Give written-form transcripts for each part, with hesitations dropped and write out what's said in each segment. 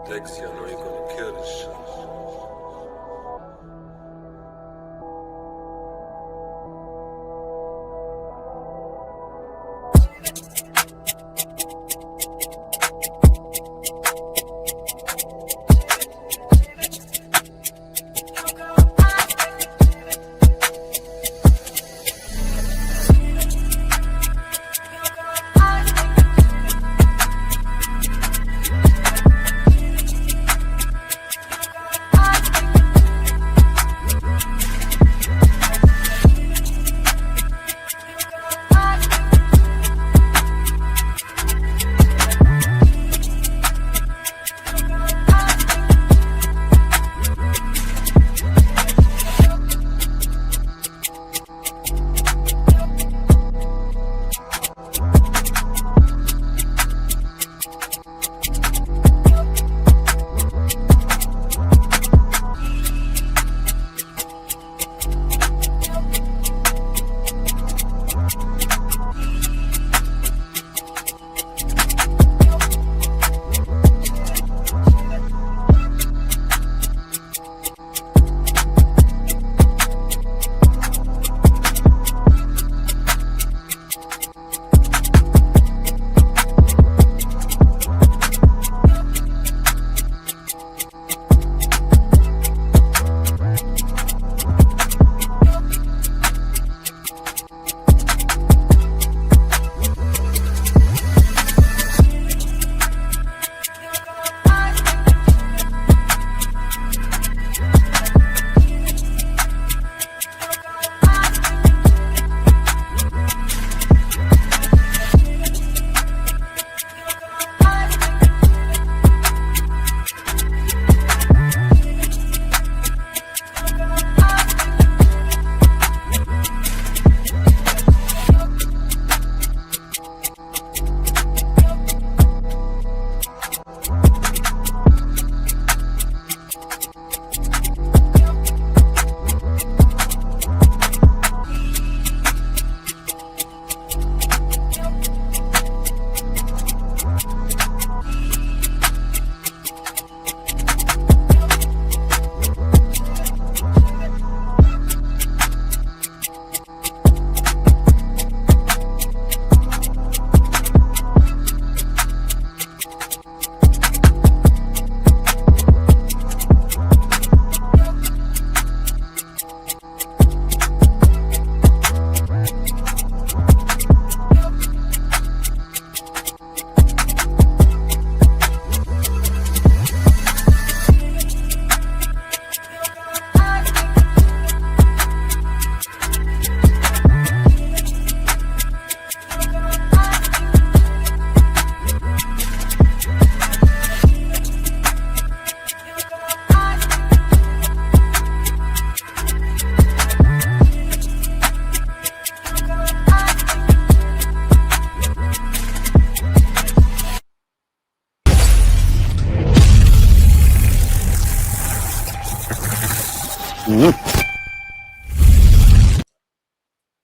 Dexy, I know you're gonna kill this shit.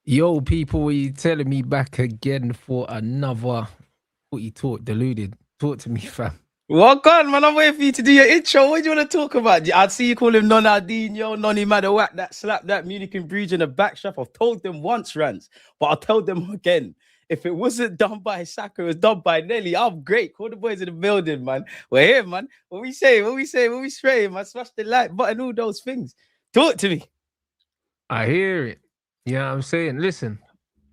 Yo, people, you telling me back again for another footy talk, deluded. Talk to me, fam. What on, man? I'm waiting for you to do your intro. What do you want to talk about? I'd see you call him NONALDINHO, Nonny Madawak, that slap, that Munich and Bruges in the backstrap. I've told them once, Rants, but I'll tell them again. If it wasn't done by Saka, it was done by Nelly. I'm great. Call the boys in the building, man. We're here, man. What we say? What we spraying, man? Smash the like button, all those things. Talk to me. I hear it. You know what I'm saying? Listen,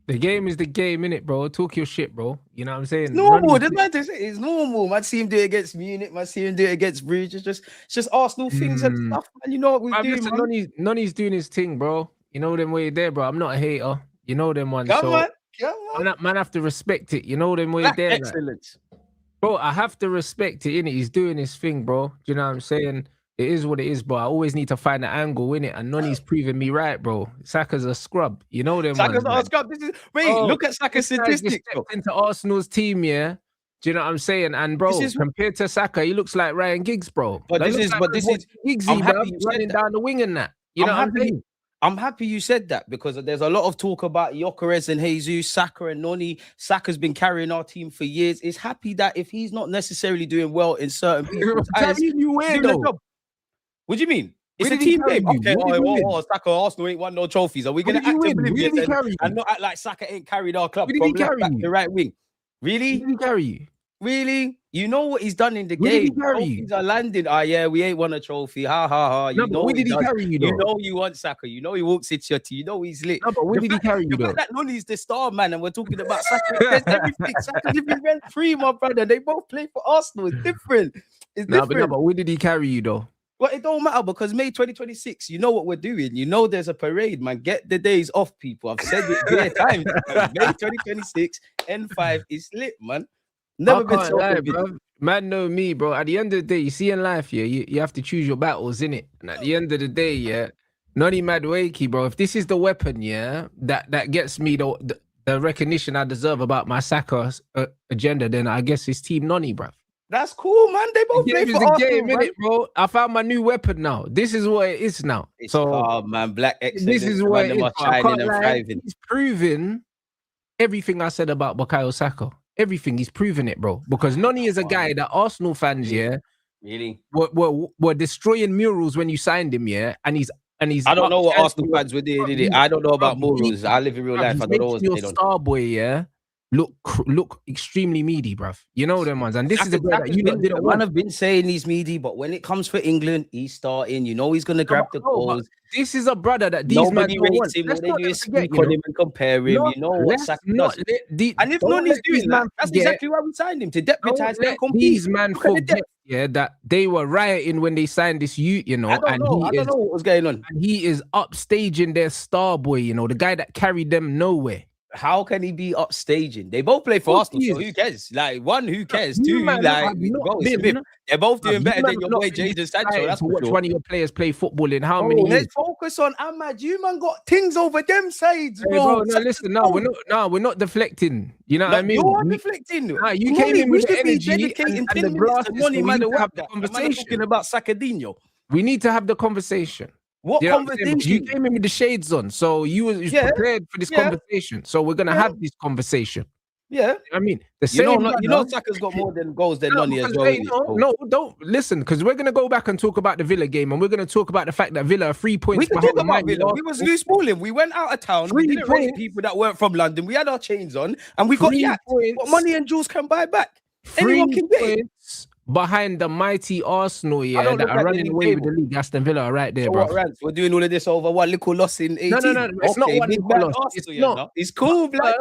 the game is the game, innit, bro? Talk your shit, bro. You know what I'm saying? It's normal. It's normal. Man, see him do it against Munich. Man, see him do it against Bruges. It's just Arsenal things and stuff, man. You know what we do, man. Nonny's doing his thing, bro. You know them way there, bro. I'm not a hater. You know them ones. Come on. Man, have to respect it. You know them way there. Excellence. Like. Bro, I have to respect it, innit? He's doing his thing, bro. Do you know what I'm saying? It is what it is, but I always need to find an angle in it, and Nonny's proving me right, bro. Saka's a scrub. You know them. Saka's not a scrub. Look at Saka's statistics. Into Arsenal's team, yeah. Do you know what I'm saying? And bro, compared to Saka, he looks like Ryan Giggs, bro. But this is Giggsy, bro, running down the wing and that. You know what I'm saying? I'm happy you said that because there's a lot of talk about Gyökeres and Jesus, Saka and Noni. Saka's been carrying our team for years. It's happy that if he's not necessarily doing well in certain people's eyes, Carrying you where though? What do you mean? It's Where a did he team carry game. you? Okay, Where did we win? Saka, Arsenal ain't won no trophies. Are we Where going to did you act win? Where oblivious did he carry you? and not act like Saka ain't carried our club Where did from he left carry back you? to right wing? Where Really? did he carry you? Really? You know what he's done in the Where did he game? carry you? Trophies are landing. Oh, yeah, we ain't won a trophy. Ha, ha, ha. No, You but know where he did he does. carry you You though? know you want Saka. You know he walks into your team. You know he's lit. No, but where did he carry you The though? fact that Noni's the star man and we're talking about Saka, there's everything. Saka's living rent free, my brother. They both play for Arsenal. It's different. It's No, different. but where did he carry you though? Well, it don't matter because May 2026, you know what we're doing. You know there's a parade, man. Get the days off, people. I've said it bare times. May 2026, N5 is lit, man. Never been so lie, vivid. bro. Man, know me, bro. At the end of the day, you see in life, yeah, you have to choose your battles, innit? And at the end of the day, yeah, Noni Madueke, bro. If this is the weapon, yeah, that gets me the recognition I deserve about my Saka agenda, then I guess it's Team Noni, bro. That's cool, man. They both The play game for is the Arsenal, game, man. innit, bro? I found my new weapon now. This is what it is now. It's So calm, man. Black excellence. this is what man, it them is. are Bro. I shining can't and lie. thriving. He's proven everything I said about Bukayo Saka. Everything, he's proven it, bro. Because Noni is a guy that Arsenal fans, yeah, Really? were destroying murals when you signed him, yeah, and he's I don't know what up- Arsenal fans were doing, did it? I don't know about Bruv, morals. I live in real bruv, life. he's I don't know making what's your going on. star boy, yeah, look extremely meaty, bruv. You know them ones, and this is a guy that you lot didn't Man want. have been saying he's meaty, but when it comes for England, he's starting. You know he's gonna grab the goals. This is a brother that these men Nobody don't want. rates him. Let's All they not do is forget, speak you on know. him and compare him. You know what Let's Saka not does. let And if don't Noni's let these doing man that, that's forget- exactly why we signed him to Don't deputize let and compete. these man Look at the forget, depth. yeah, that they were rioting when they signed this youth, you know, I don't know what was going on. and he is upstaging their star boy, you know, the guy that carried them nowhere. How can he be upstaging? They both play for Of Arsenal, so course. who cares? Like one, who cares? You Two, man like have not bro, it's been- Smith. They're both doing You better man than your not boy been Jadon Sancho. excited That's to for watch sure. one of your players play football in how Bro, many years? let's focus on Ahmad. You man got things over them sides, Hey, bro. bro, no, listen, we're not deflecting. You know what I mean? You are We- deflecting. Nah, you Noni, came in we with the should be energy dedicating and 10 the minutes to blast, Noni, so we man. need to have What the that? Man, I'm conversation. talking about Sakadinho. We need to have the conversation. What You know what I'm saying? conversation? You came in with the shades on, so you was Yeah, prepared for this yeah, conversation. So we're gonna yeah. have this conversation. Yeah. I mean, the You know, same. Saka's got more than goals than No, Noni as because, well. hey, innit? no, So no, don't listen, because we're gonna go back and talk about the Villa game, and we're gonna talk about the fact that Villa are 3 points we can behind talk about Man Villa. We was United. loose balling. We went out of town. We 3 didn't rate points. people that weren't from London. We had our chains on, and we got 3 yacked. points. What money and jewels can buy back. 3 Anyone can get it. points behind the mighty Arsenal, yeah, don't that look are at the running league away with table. the league. Aston Villa are right there, So bro. what, Rants? We're doing all of this over one little loss in 18. No, it's not one big little man loss. Arsenal, It's you not. know. It's cool, blood.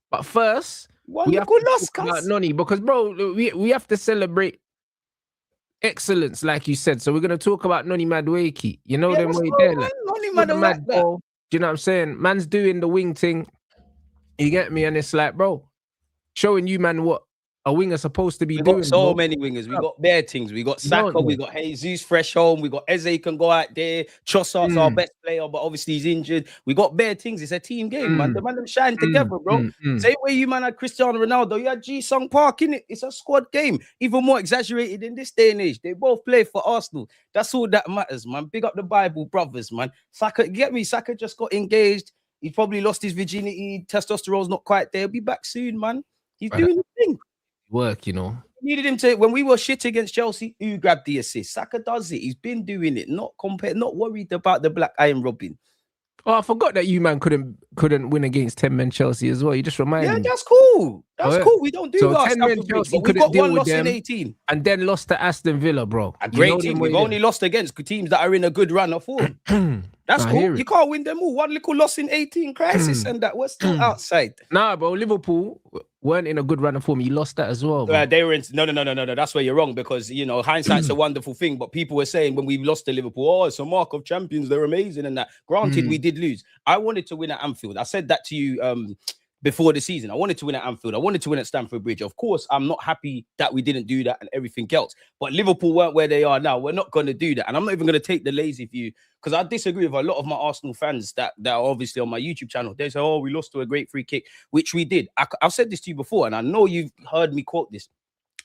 But first, One we have little to loss, talk about cuz. Noni, because bro, we have to celebrate excellence, like you said. So we're gonna talk about Noni Madueke. You know Yeah, them what's way wrong, there, man? like, Noni with man the don't mad like that. ball. Do you know what I'm saying? Man's doing the wing thing. You get me? And it's like, bro, showing you, man, what a winger's supposed to be We doing. got so bro. many wingers. We got bare things. We got You don't Saka. We know. got Jesus fresh home. We got Eze can go out there. Trossard's our best player, but obviously he's injured. We got bare things. It's a team game, man. The man them shine together, bro. Same way you man had Cristiano Ronaldo. You had Ji-Sung Park in it. It's a squad game. Even more exaggerated in this day and age. They both play for Arsenal. That's all that matters, man. Big up the Bible brothers, man. Saka, get me? Saka just got engaged. He probably lost his virginity. Testosterone's not quite there. He'll be back soon, man. He's doing the thing. Work, you know. We needed him to, when we were shit against Chelsea, who grabbed the assist? Saka does it. He's been doing it. Not worried about the black iron robbing. Oh, I forgot that you, man, couldn't win against 10-men Chelsea as well. You just reminded me. That's cool. That's yeah. cool. We don't do So that. 10-men Chelsea We've couldn't got deal one with loss in them. 18. And then lost to Aston Villa, bro. A You great know team. them We've way only lost against teams that are in a good run of form. That's I cool. hear it. You can't win them all. One little loss in 18 crisis and that we're still outside. Nah, bro, Liverpool weren't in a good run of form. You lost that as well, bro. They were in no. That's where you're wrong because you know hindsight's a wonderful thing. But people were saying when we lost to Liverpool, oh, it's a mark of champions. They're amazing and that. Granted, we did lose. I wanted to win at Anfield. I said that to you before the season. I wanted to win at Anfield. I wanted to win at Stamford Bridge. Of course, I'm not happy that we didn't do that and everything else. But Liverpool weren't where they are now. We're not going to do that. And I'm not even going to take the lazy view because I disagree with a lot of my Arsenal fans that are obviously on my YouTube channel. They say, oh, we lost to a great free kick, which we did. I've said this to you before, and I know you've heard me quote this.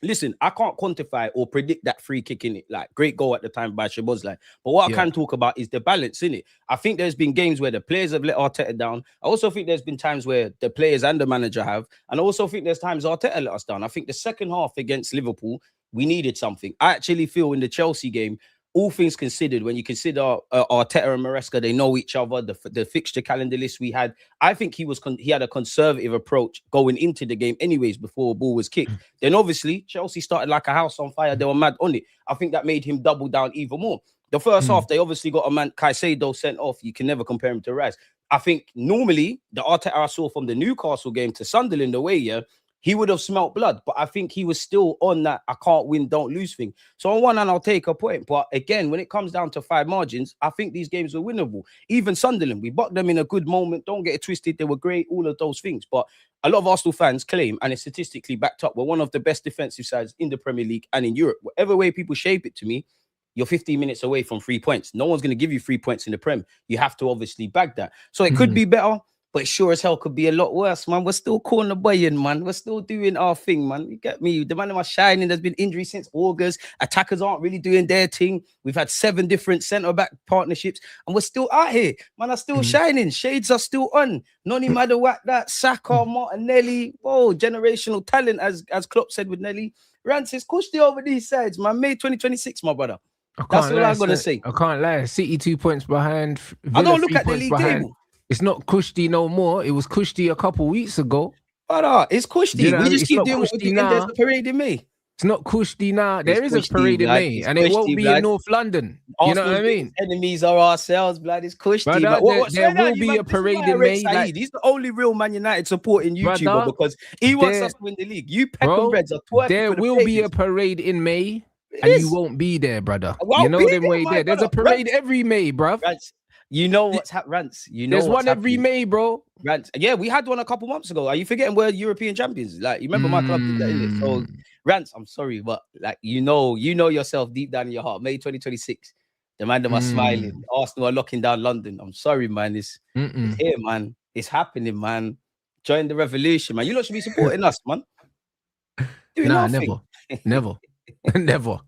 Listen, I can't quantify or predict that free kick in it. Like, great goal at the time by Shabozlai. But what I can talk about is the balance in it. I think there's been games where the players have let Arteta down. I also think there's been times where the players and the manager have. And I also think there's times Arteta let us down. I think the second half against Liverpool, we needed something. I actually feel in the Chelsea game, all things considered, when you consider Arteta and Maresca, they know each other, the fixture calendar list we had, I think he had a conservative approach going into the game anyways before a ball was kicked. Then obviously, Chelsea started like a house on fire. They were mad on it. I think that made him double down even more. The first half, they obviously got a man, Caicedo, sent off. You can never compare him to Rice. I think normally, the Arteta I saw from the Newcastle game to Sunderland away, he would have smelt blood, but I think he was still on that I can't win, don't lose thing. So on one hand, I'll take a point. But again, when it comes down to 5 margins, I think these games were winnable. Even Sunderland, we bucked them in a good moment. Don't get it twisted. They were great, all of those things. But a lot of Arsenal fans claim, and it's statistically backed up, we're one of the best defensive sides in the Premier League and in Europe. Whatever way people shape it to me, you're 15 minutes away from 3 points. No one's going to give you 3 points in the Prem. You have to obviously bag that. So it could be better. But it sure as hell could be a lot worse, man. We're still corner boying, man. We're still doing our thing, man. You get me? The man of my shining. There's been injuries since August. Attackers aren't really doing their thing. We've had 7 different centre-back partnerships. And we're still out here. Man, are still shining. Shades are still on. Noni matter what that. Saka, Martinelli. Oh, generational talent, as Klopp said with Nelly. Rants is cushy over these sides, man. May 2026, my brother. That's all I'm going to say. I can't lie. City 2 points behind. Villa I don't look at the league behind. table. It's not Kushti no more. It was Kushti a couple weeks ago. But it's Kushti. You know, we just keep doing what Kushti we're doing. now. There's a parade in May. It's not Kushti now. There is Kushti, a parade in blood. May, It's and it won't Kushti, be blood. in North London. You know what I mean? Enemies are ourselves, blood. It's Kushti. Brother, there will be a parade in May. Like, He's the only real Man United supporting YouTuber brother, because he wants us to win the league. You Peckham Reds are twerking. There for the will be a pages. parade in May, and you won't be there, brother. You know them way there. There's a parade every May, bruv. You know what's happening, Rants. You know there's one every May, bro. Rants. Yeah, we had one a couple months ago. Are you forgetting we're European champions? Like, you remember my club did that, innit? So, Rants, I'm sorry, but like you know yourself deep down in your heart. May 2026, the man them are smiling. Arsenal are locking down London. I'm sorry, man. It's here, man. It's happening, man. Join the revolution, man. You lot should be supporting us, man. Nah, never. Never.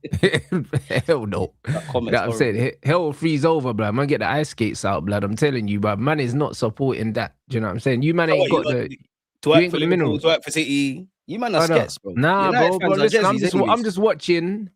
Hell no. I'm saying, hell will freeze over, blood. Man, get the ice skates out, blood. I'm telling you, blood. Man is not supporting that. Do you know what I'm saying? You man ain't got the. To work for Liverpool, to work for City. You man are scared, bro. Nah, bro. Listen, I'm just watching.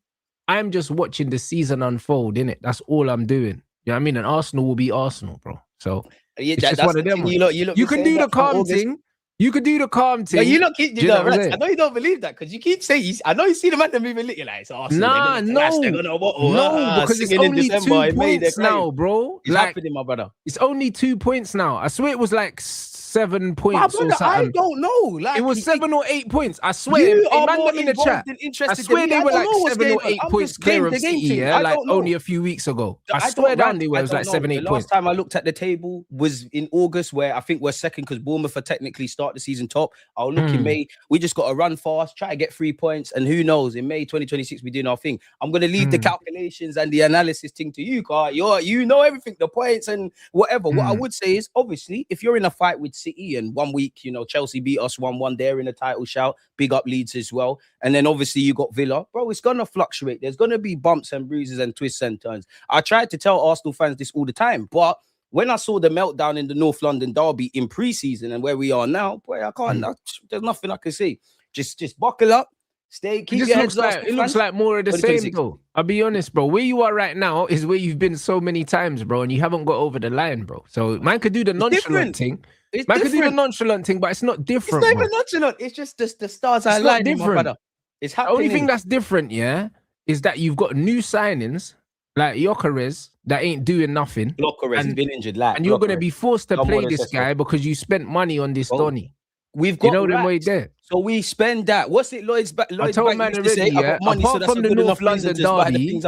I'm just watching the season unfold, innit? That's all I'm doing. You know what I mean? And Arsenal will be Arsenal, bro. So it's just one of them. You can do the calm thing. You could do the calm thing. But you look, I know you don't believe that because you keep saying, I know you see the man that moving little like, it's Arsenal. No, because it's only 2 points now, bro. It's happening, my brother. It's only 2 points now. I swear it was like 7 points or something. I don't know. Like, it was 7 or 8 points. I swear. You are man more them in the chat. I swear they were like 7 or 8 points clear of City, yeah, like only a few weeks ago. I swear down they were. It was like 7, 8 points. The last time I looked at the table was in August, where I think we're second because Bournemouth are technically start the season top. I'll look in May. We just got to run fast, try to get 3 points, and who knows? In May 2026, we're doing our thing. I'm gonna leave the calculations and the analysis thing to you, Car. You know everything, the points and whatever. What I would say is, obviously, if you're in a fight with City and 1 week, you know, Chelsea beat us 1-1, they're in a title shout. Big up Leeds as well, and then obviously you got Villa, bro. It's gonna fluctuate. There's gonna be bumps and bruises and twists and turns. I tried to tell Arsenal fans this all the time, but when I saw the meltdown in the North London derby in pre-season and where we are now, boy, I can't. There's nothing I can say. Just buckle up, stay. Keep your heads up. It looks like more of the same, though. I'll be honest, bro. Where you are right now is where you've been so many times, bro, and you haven't got over the line, bro. So man could do the nonchalant thing. Man could do the nonchalant thing, but it's not different. It's not even nonchalant. It's just the stars are aligning, my brother. It's happening. The only thing that's different, yeah, is that you've got new signings like Gyökeres that ain't doing nothing. Gyökeres has been injured, and you're going to be forced to play this guy because you spent money on this Donny. We've got, you know, them way there. So we spend that. What's it, Lloyd's back? I told man already, yeah. Apart from the North London derby,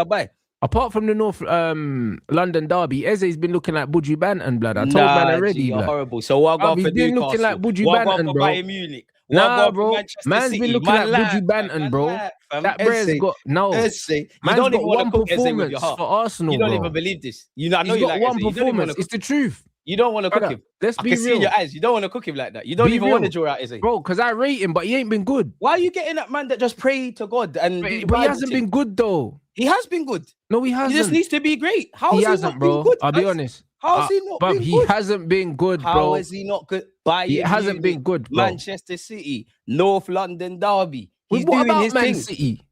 apart from the North London derby, Eze's been looking like Buju Banton, blood. I told man already, you're horrible. So I'll go for Newcastle. Been looking like Buju Banton, bro. Bayern Munich. Nah, bro. Man's been looking like Buju Banton, bro. That brother's got man's got one performance for Arsenal. You don't even believe this. You know, I know you got one performance. It's the truth. You don't want to cook Brother, him. let's I be can see in real. your eyes. You don't want to cook him like that. You don't Be even want to real. draw out Eze. Bro, because I rate him, but he ain't been good. Why are you getting that man that just pray to God and But do he Bible hasn't thing? been good though. He has been good. No, he He hasn't. just needs to be great. How He has he hasn't, not bro. been good? I'll be honest. How has he not Bruv, been he good? hasn't been good, How bro. is he not good? Bayern He hasn't Munich, been good, bro. Manchester City, North London Derby. He's What doing about his Man thing. City?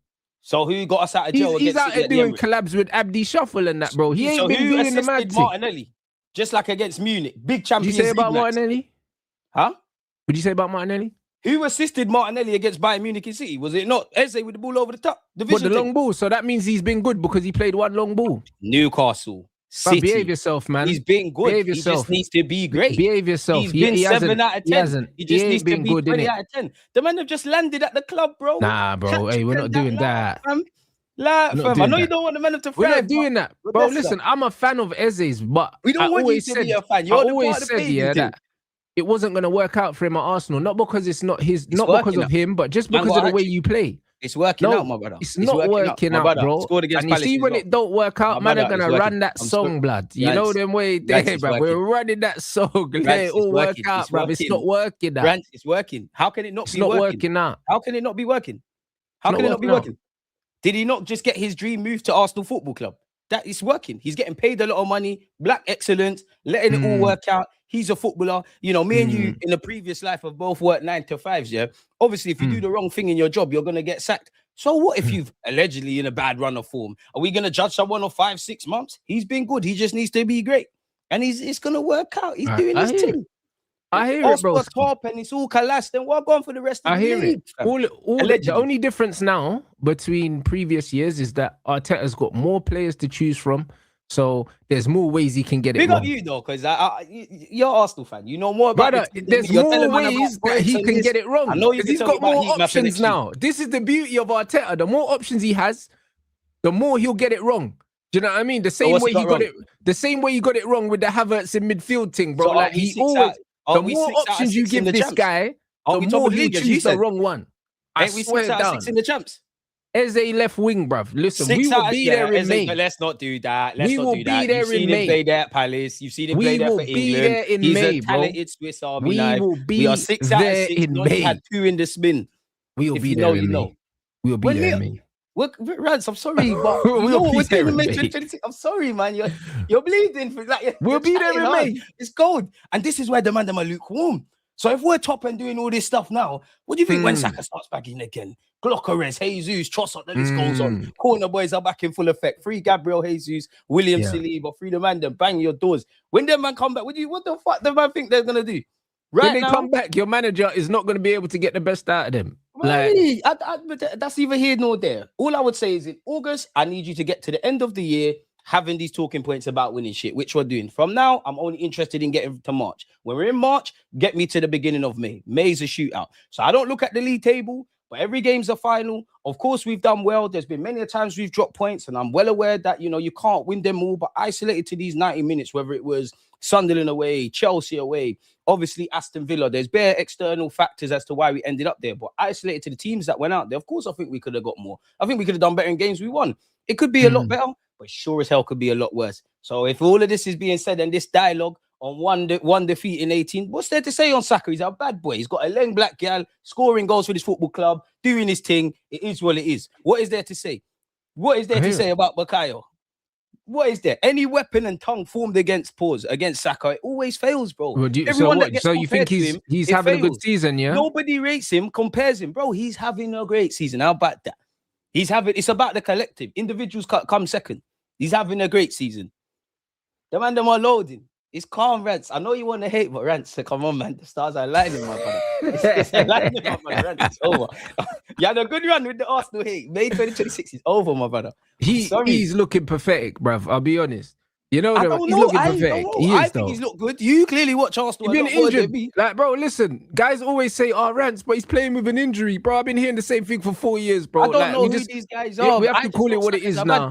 So who got us out of jail He's against out City there at the doing Emirates? collabs with Abdi Shuffle and that, bro. He ain't So been who doing the mad assisted thing. Martinelli? Just like against Munich, big What Champions you say League about match. Martinelli? Huh? What you say about Martinelli? Who assisted Martinelli against Bayern Munich in City? Was it not Eze with the ball over the top? The What, vision the thing? long ball? So that means he's been good because he played one long ball. Newcastle, But City. behave yourself, man. He's been good. Behave He yourself. just needs to be great. Behave yourself. He's been 7 out of 10. He hasn't. He just ain't needs to been be good, 20 innit? out of 10. The man have just landed at the club, bro. Nah, bro. Hey, we're not doing that. Fam. We're not I doing know you that. don't want the man to thrive. We're not doing that. but Bro, that's listen, I'm a fan of Eze's, but We don't I want you always to said, be a fan. I You're the always part of the said, paving yeah, thing. that it wasn't going to work out for him at Arsenal. Not because it's not his, It's not because working of out. him, but just Man because got of the way hat-trick. you play. It's working No, out, my brother. it's not working my out, brother. bro. Scored against And you Palace see as when well. it don't work out, My man are brother, gonna it's run working. that I'm song, sorry. blood. You know Rants. them way Rants there, is bro. We're working. running that song. Let Rants it is all work working. out, It's bro. It's not working out. Grant, it's working. How can it not It's be not working? working out. How can it not be working? How It's can not it not be working out. working? Did he not just get his dream move to Arsenal Football Club? That is working. He's getting paid a lot of money, black excellence, letting it all work out. He's a footballer. You know, me and you in a previous life have both worked 9 to 5s, yeah? Obviously, if you do the wrong thing in your job, you're going to get sacked. So what if you've allegedly in a bad run of form? Are we going to judge someone on 5-6 months? He's been good. He just needs to be great. And it's going to work out. He's doing his thing. I hear it, bro. Top and it's all collapsed. Then we're going for the rest of the I hear league. it. The only difference now between previous years is that Arteta's got more players to choose from. So there's more ways he can get it Big wrong. up you though, because you're an Arsenal fan. You know more about Brother, it. there's more ways that he can get it wrong. I know you because he's got more options now. This is the beauty of Arteta. The more options he has, the more he'll get it wrong. Do you know what I mean? The same way he got it. The same way he got it wrong with the Havertz in midfield thing, bro. So like he always. The we more 6 out of options you 6 in give the this champs? guy, Are the we top more of the he'll league, as you choose the said? wrong one. I Ain't we swear 6 out of 6 in down. the champs? Eze left wing, bruv. Listen, 6 we will out, be yeah, there in Eze, May. but let's not do that. Let's We not will do be that. there You've in seen him May. play there at Palace. You've seen him We play there will for be England. there in He's May, a bro. talented Swiss Army We knife. will be We are 6 out of there 6. in Noni May. had 2 in the spin. We'll If be you there know, in you May. know. We'll be there in May. Rants, I'm sorry, but you We'll know what be we're there doing in in May May. 2026. I'm sorry, man. You're bleeding for like We'll you're be there chatting in hard. May. It's cold, and this is where the man them are lukewarm. So if we're top and doing all this stuff now, what do you think when Saka starts back in again? Glockeres, Jesus, Trossard, the list goes on. Corner boys are back in full effect. Free Gabriel Jesus, William Saliba, free the man, them bang your doors. When them man come back, what the fuck the man think they're gonna do? When they come back, your manager is not going to be able to get the best out of them. Right. But that's either here nor there. All I would say is in August, I need you to get to the end of the year having these talking points about winning shit, which we're doing. From now, I'm only interested in getting to March. When we're in March, get me to the beginning of May. May's a shootout. So I don't look at the league table, but every game's a final. Of course, we've done well. There's been many times we've dropped points, and I'm well aware that, you can't win them all, but isolated to these 90 minutes, whether it was Sunderland away, Chelsea away, obviously Aston Villa, there's bare external factors as to why we ended up there, but isolated to the teams that went out there, of course, I think we could have got more. I think we could have done better in games we won. It could be a lot better, but sure as hell could be a lot worse. So if all of this is being said and this dialogue on one defeat in 18, what's there to say on Saka? He's a bad boy. He's got a leng black gal, scoring goals for this football club, doing his thing. It is what it is. What is there to say? What is there to say about Bukayo? What is there? Any weapon and tongue formed against Saka, it always fails, bro. Well, so you think he's having a good season, yeah? Nobody rates him, compares him, bro. He's having a great season. How about that? It's about the collective. Individuals come second. He's having a great season. The man them are loading. It's calm, Rants. I know you want to hate, but Rants, come on, man. The stars are lining, my brother. It's lining up, man. Rants, it's over. You had a good run with the Arsenal hate. May 2026 is over, my brother. He's looking pathetic, bruv. I'll be honest. He's looking pathetic. I think he's looked good. You clearly watch Arsenal. He's been injured. Like, bro, listen. Guys always say, Rants, but he's playing with an injury. Bro, I've been hearing the same thing for 4 years, bro. I don't know who these guys are. We have to call it what it is now.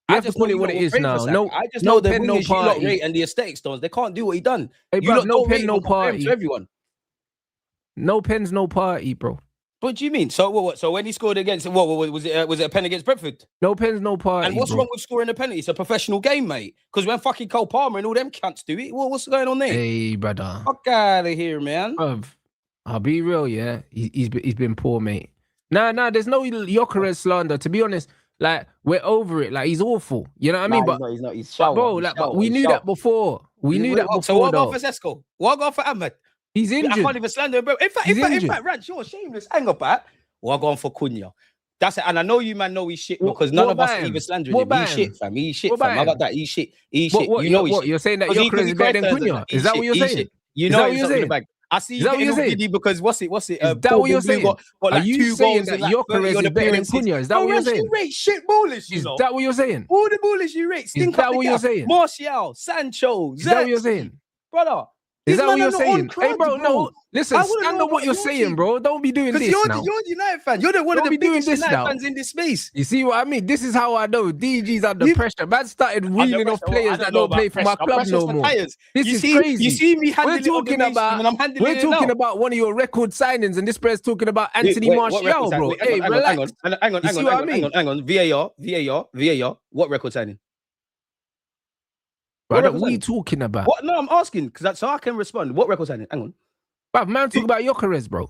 I just call it what it is now. I just know the pen, no party, and the aesthetic stones. They can't do what he done. Hey, bro, no pen, no party. Everyone. No pens, no party, bro. What do you mean? So what? So when he scored against what was it? Was it a pen against Brentford? No pens, no party. And what's wrong with scoring a penalty? It's a professional game, mate. Because when fucking Cole Palmer and all them cunts do it, what's going on there? Hey, brother. Fuck out of here, man. Bruv, I'll be real, yeah. He's been poor, mate. Nah, there's no Gyökeres slander. To be honest, like, we're over it. Like, he's awful. You know what I mean? But he's not. He's but bro, like, but we knew that before. We knew that before. So what though. about for Zesco? What about for Ahmed? He's injured. I can't even slander him, bro. In fact, Rance, you're shameless. Hang up, Pat. What going for Cunha? That's it. And I know you, man, know he's shit because none of us are even slandering him. He's shit, fam. He's shit, fam. I got that. He's shit. He's shit. You know what? You're saying that Gyökeres is better than Cunha? Is that what you're saying? You know what you're saying? I see you getting all giddy because what's it? Is that what you're saying? Are you saying that Gyökeres is better than Cunha? Is that what you're saying? You rate shit bullish, you know? Is that what you're saying? All the bullish you rate. Is that what you're saying? Martial, Sancho, Is that what you're saying? Brother. Is that what you're saying? Hey, bro, no. Listen, stand on what you're saying, bro. Don't be doing this now. You're the United fan. You're one of the biggest United fans in this space. You see what I mean? This is how I know DG's under pressure. Man started reeling off players that don't play for my club no more. This is crazy. You see me handling it on the nation and I'm handling it now. We're talking about one of your record signings and this player's talking about Anthony Martial, bro. Hey, relax. Hang on. VAR. What record signing? What are we talking about? What? No, I'm asking because so I can respond. What record signing? Hang on. But man, talking about Gyökeres, bro.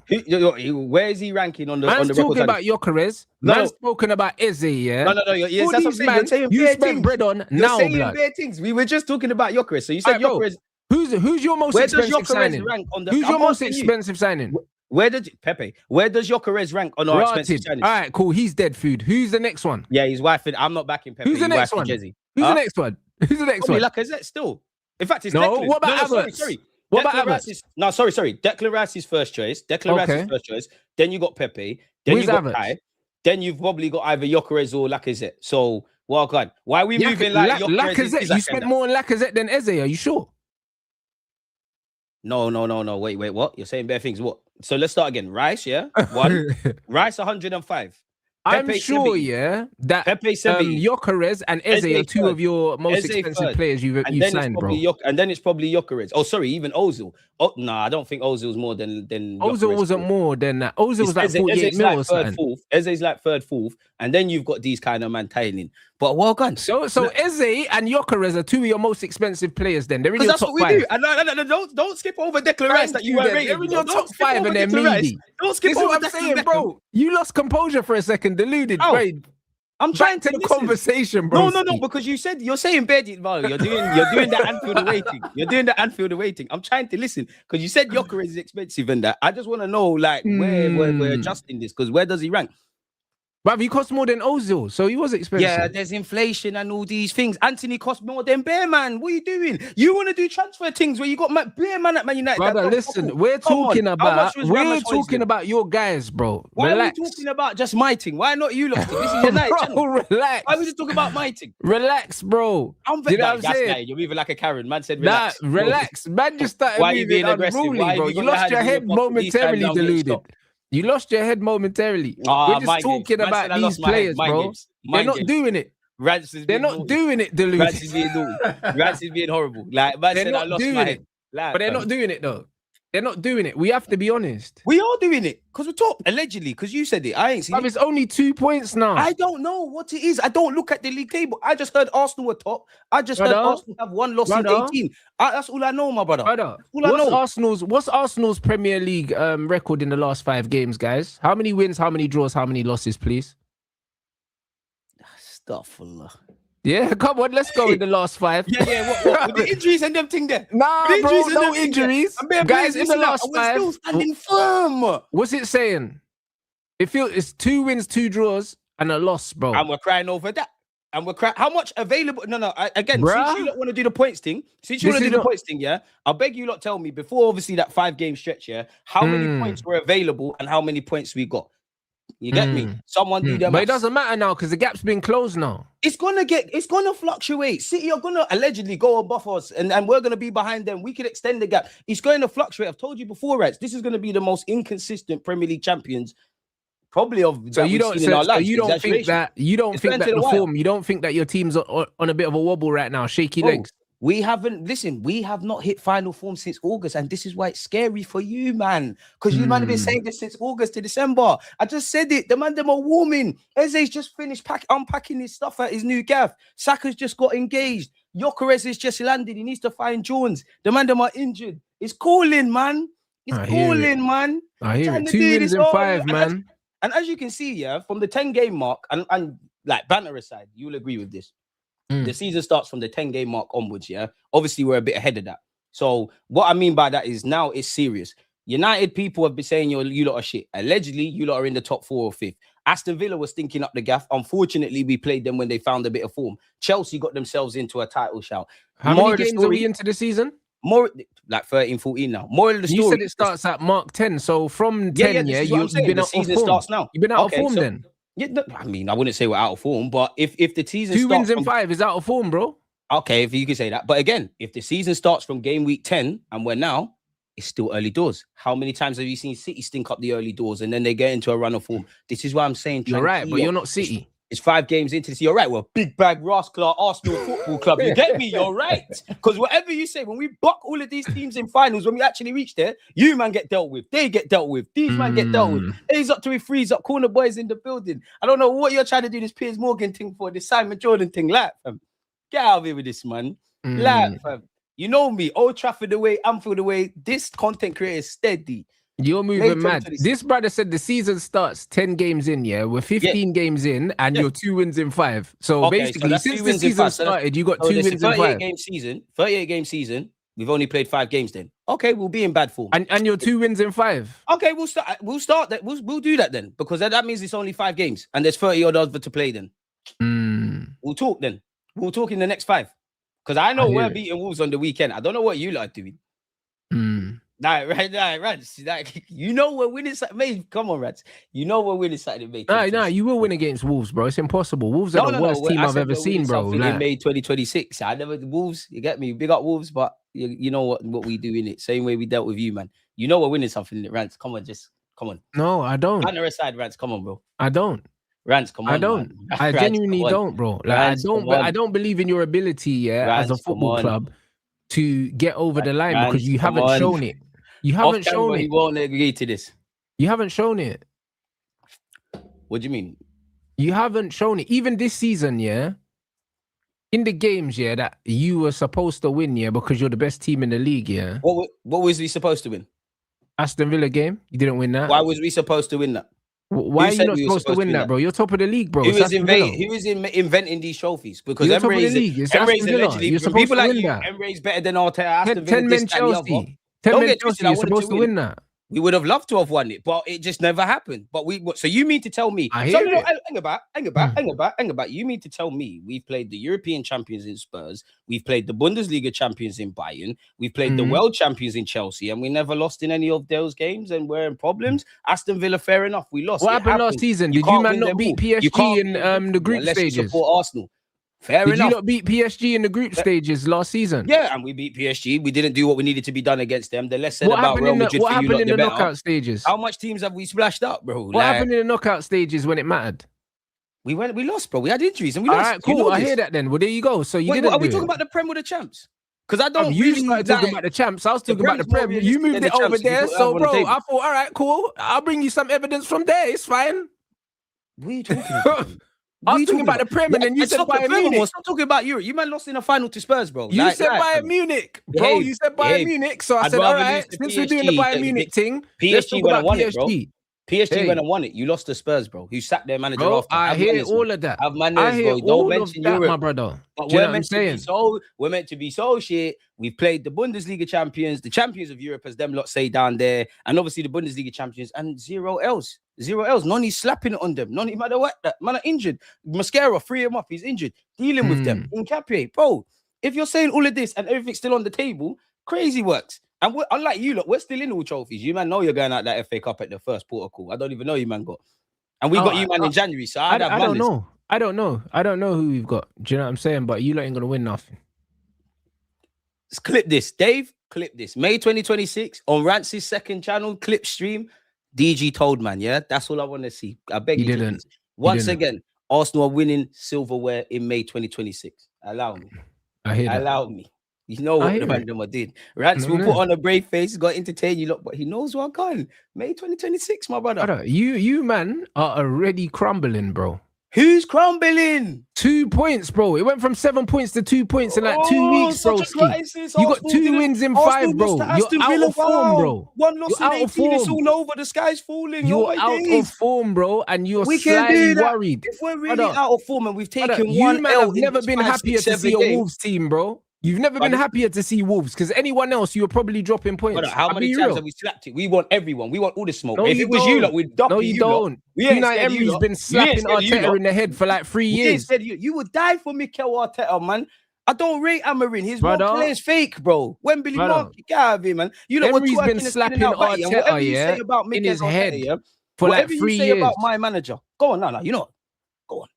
Where is he ranking on the record? Man's talking about Gyökeres. Man's spoken about Eze, yeah. No. Yes, that's what I'm saying. You spent bread on now, blood. Things. We were just talking about Gyökeres. So you said Gyökeres. Who's your most expensive signing? Who's your most expensive signing? Where does Gyökeres rank on our expensive signings? All right, cool. He's dead food. Who's the next one? Yeah, he's wifing. I'm not backing Pepe. Who's the next one? Who's the next one? Who's the next one? Lacazette still. In fact, it's no. Declan. What about Havertz? Sorry. What about Havertz? No, sorry. Declan Rice is first choice. First choice. Then you got Pepe. Then you got Kai. Then you've probably got either Gyökeres or Lacazette. So, well, God, why are we moving like Lacazette? You spent more on Lacazette than Eze. Are you sure? No. Wait. What? You're saying bare things. What? So let's start again. Rice, yeah. One. Rice 105. I'm Pepe sure, 70. yeah, that Pepe 70. Gyökeres and Eze are two of your most expensive players you've signed, bro. And then it's probably Gyökeres. Oh, sorry, even Ozil. Oh, no, I don't think Ozil's more than Ozil wasn't more than that. Ozil was like 48 mil or something. Eze's like third, fourth, and then you've got these kind of man tailing. But well done. So Eze and Gyökeres are two of your most expensive players. Then they're in your top five. That's what we do. And don't skip over Declan Rice that you were rating. They're in your top five, and they're meaty. Don't skip over what I'm saying, bro. You lost composure for a second, deluded, bro. I'm trying to the conversation, bro. No, because you're saying Bedit, you're doing that Anfield away thing. You're doing the Anfield away thing. I'm trying to listen because you said Gyökeres is expensive and that. I just want to know like where we're adjusting this because where does he rank? But he cost more than Ozil, so he was expensive. Yeah, there's inflation and all these things. Anthony cost more than Bear Man. What are you doing? You want to do transfer things where you got Bear Man at Man United? Brother, listen, we're talking about your guys, bro. Why are we talking about just my thing? Why not you lot? This is United channel. Relax. Why are we just talking about my thing? Relax, bro. You know what I'm saying? You're moving like a Karen. Man said relax. Nah, relax. Man just started moving unruly, bro. You lost your head momentarily, deluded. You lost your head momentarily. We're just talking about these players, bro. They're not doing it. They're not doing it, deluded. Rants is being horrible. Like, man said I lost my head. But they're not doing it, though. They're not doing it. We have to be honest. We are doing it because we talk allegedly. Because you said it. I ain't seen it. It's only 2 points now. I don't know what it is. I don't look at the league table. I just heard Arsenal were top. I just heard Arsenal have one loss in 18. That's all I know, my brother. What's Arsenal's Premier League record in the last 5 games, guys? How many wins? How many draws? How many losses, please? Astaghfirullah. Yeah, come on, let's go with the last 5. Yeah. What? With the injuries and them thing there. Nah, bro, no injuries. Guys, in the last 5, we're still standing firm. What's it saying? It's 2 wins, 2 draws, and a loss, bro. And we're crying over that. And we're crying. How much available? No. Again, since you don't want to do the points thing, yeah, I'll beg you lot tell me before, obviously, that 5-game stretch, yeah, how many points were available and how many points we got. You get me? Someone do that. But it doesn't matter now because the gap's been closed now. It's gonna fluctuate. City are gonna allegedly go above us, and we're gonna be behind them. We could extend the gap. It's going to fluctuate. I've told you before, right? This is gonna be the most inconsistent Premier League champions, probably of. So you don't think that the form. You don't think that your team's on a bit of a wobble right now, shaky legs. We haven't, listen, we have not hit final form since August, and this is why it's scary for you, man. Because you man have been saying this since August to December. I just said it. The man, them are warming. Eze's just finished unpacking his stuff at his new gaff. Saka's just got engaged. Gyökeres is just landed. He needs to find Jones. The man, them are injured. It's calling, man. It's calling, man. I hear it. 2 wins in 5, man. And as you can see, yeah, from the 10-game mark, and like banter aside, you'll agree with this. The season starts from the 10-game mark onwards, yeah? Obviously, we're a bit ahead of that. So what I mean by that is now it's serious. United people have been saying you lot are shit. Allegedly, you lot are in the top 4 or 5th. Aston Villa was stinking up the gaff. Unfortunately, we played them when they found a bit of form. Chelsea got themselves into a title shout. How many games are we into the season? More like 13, 14 now. More of the story. You said it starts at mark 10. So from 10, you've been out of form. Starts now. You've been out of form then. Yeah, I mean, I wouldn't say we're out of form, but if the season 2 wins in 5 is out of form, bro. Okay, if you can say that. But again, if the season starts from game week 10 and we're now, it's still early doors. How many times have you seen City stink up the early doors and then they get into a run of form? This is why I'm saying you're right, but you're not City. It's 5 games into this. You're right. We're big bag rascal Arsenal Football Club. You get me? You're right. Because whatever you say, when we buck all of these teams in finals, when we actually reach there, you man get dealt with. They get dealt with. These man get dealt with. He's up to a freeze up. Corner boys in the building. I don't know what you're trying to do this Piers Morgan thing for, this Simon Jordan thing. Like, fam. Get out of here with this, man. Like, fam. You know me. Old Trafford away, Anfield away. This content creator is steady. You're moving mad. This brother said the season starts 10 games in, yeah? We're 15 games in, and you're 2 wins in 5. So basically, since the season started, you got 2 wins in 5. 38-game season. We've only played 5 games then. Okay, we'll be in bad form. And you're 2 wins in 5. Okay, we'll start that. We'll do that then, because that means it's only 5 games, and there's 30 odd other to play then. We'll talk then. We'll talk in the next 5. Because I know we're beating Wolves on the weekend. I don't know what you lot are doing. Rants. Like, you know we're winning Saturday. Come on, Rants. You know we're winning Saturday, mate. No, you will win against Wolves, bro. It's impossible. Wolves are the worst team I've ever seen, bro. In May 2026. I never Wolves. You get me? Big up Wolves, but you know what we do in it. Same way we dealt with you, man. You know we're winning something in it, Rants. Come on. No, I don't. Banner aside, Rants. Come on, bro. I don't. Rants, come on. I don't. I genuinely don't, bro. Like, Rants, I don't believe in your ability, Rants, as a football club to get over the line because you haven't shown it. You haven't shown it. He won't agree to this. You haven't shown it. What do you mean? You haven't shown it. Even this season, yeah. In the games, yeah, that you were supposed to win, yeah, because you're the best team in the league, yeah. What was we supposed to win? Aston Villa game. You didn't win that. Why was we supposed to win that? Why are you not supposed to win that, bro? You're top of the league, bro. Who was inventing these trophies? Because Emre's allegedly, people like you, Emre's better than Arteta. 10 men Chelsea. 10 men Chelsea, you're supposed to win that. We would have loved to have won it, but it just never happened. But so you mean to tell me? Hang about. You mean to tell me we've played the European champions in Spurs, we've played the Bundesliga champions in Bayern, we've played the world champions in Chelsea, and we never lost in any of those games, and we're in problems? Aston Villa, fair enough, we lost. What happened last season? Did you man not beat PSG in the group stages? You support Arsenal. Fair enough. Did you not beat PSG in the group stages last season? Yeah, and we beat PSG. We didn't do what we needed to be done against them. The less said about Real Madrid what happened in the knockout stages? How much teams have we splashed up, bro? What happened in the knockout stages when it mattered? We lost, bro. We had injuries and we lost. All right, cool. I hear that then. Well, there you go. So you didn't. Are we talking about the Prem or the champs? Because I don't. You started talking about the champs. I was talking about the Prem. You moved it over there. So, bro, I thought, all right, cool. I'll bring you some evidence from there. It's fine. What are you talking about? I was talking about the Prem, and then you said Bayern Munich. Stop talking about Europe. You man lost in a final to Spurs, bro. You said Bayern Munich, bro. You said Bayern Munich. So I said, all right, since we're doing the Bayern Munich thing, PSG went and won it, bro. PSG went and won it. You lost to Spurs, bro. Who sacked their manager after? I hear all of that. I hear all of that, my brother. But we're meant to be so shit. We've played the Bundesliga champions, the champions of Europe, as them lot say down there, and obviously the Bundesliga champions, and zero else. None slapping it on them. None matter what. That man are injured. Mascara, free him up. He's injured. Dealing with them. Nketiah, bro. If you're saying all of this and everything's still on the table, crazy works. And unlike you lot, we're still in all trophies. You man know you're going out that FA Cup at the first port of call. I don't even know you man got. And we got you man in January. So I don't know. I don't know who we've got. Do you know what I'm saying? But you lot ain't gonna win nothing. Let's clip this, Dave. Clip this. May 2026 on Rants' second channel, clip stream. DG told man, yeah, that's all I want to see. I beg you. Didn't. Once again, Arsenal are winning Silverware in May 2026. Allow me. I hear that. Allow me. You know I what hear the it. man them did. Rants will put on a brave face, got to entertain you lot, but he knows what gone. May 2026, my brother. You man are already crumbling, bro. Who's crumbling? 2 points, bro. It went from 7 points to 2 points in like 2 weeks, bro. You got 2 wins in 5, bro. You're out of form, bro. One loss You're in out of 18. It's form. all over. The sky's falling. You're out of form, bro, and you're We can slightly do that. worried. If we're really out of form and we've taken You one man L have in never this been 5, happier 6, to 7 see a games. Wolves team, bro. You've never been happier to see Wolves because anyone else, you were probably dropping points. Brother, how many times have we slapped it? We want everyone. We want all the smoke. No, if you it was don't. you lot, we'd doppy No, you you don't. lot. We ain't Unai scared of you Emery's lot. been slapping Arteta in the head for like 3 years. You would die for Mikel Arteta, man. I don't rate Amarin. His role Brother. play is fake, bro. Wembley Mark, get out of here, man. You know Emery's we're been twerking slapping Arteta, whatever you say Arteta, about in Mikel his Arteta, head yeah, for like whatever 3 you say years. about my manager, go on, no, you know what? Go on.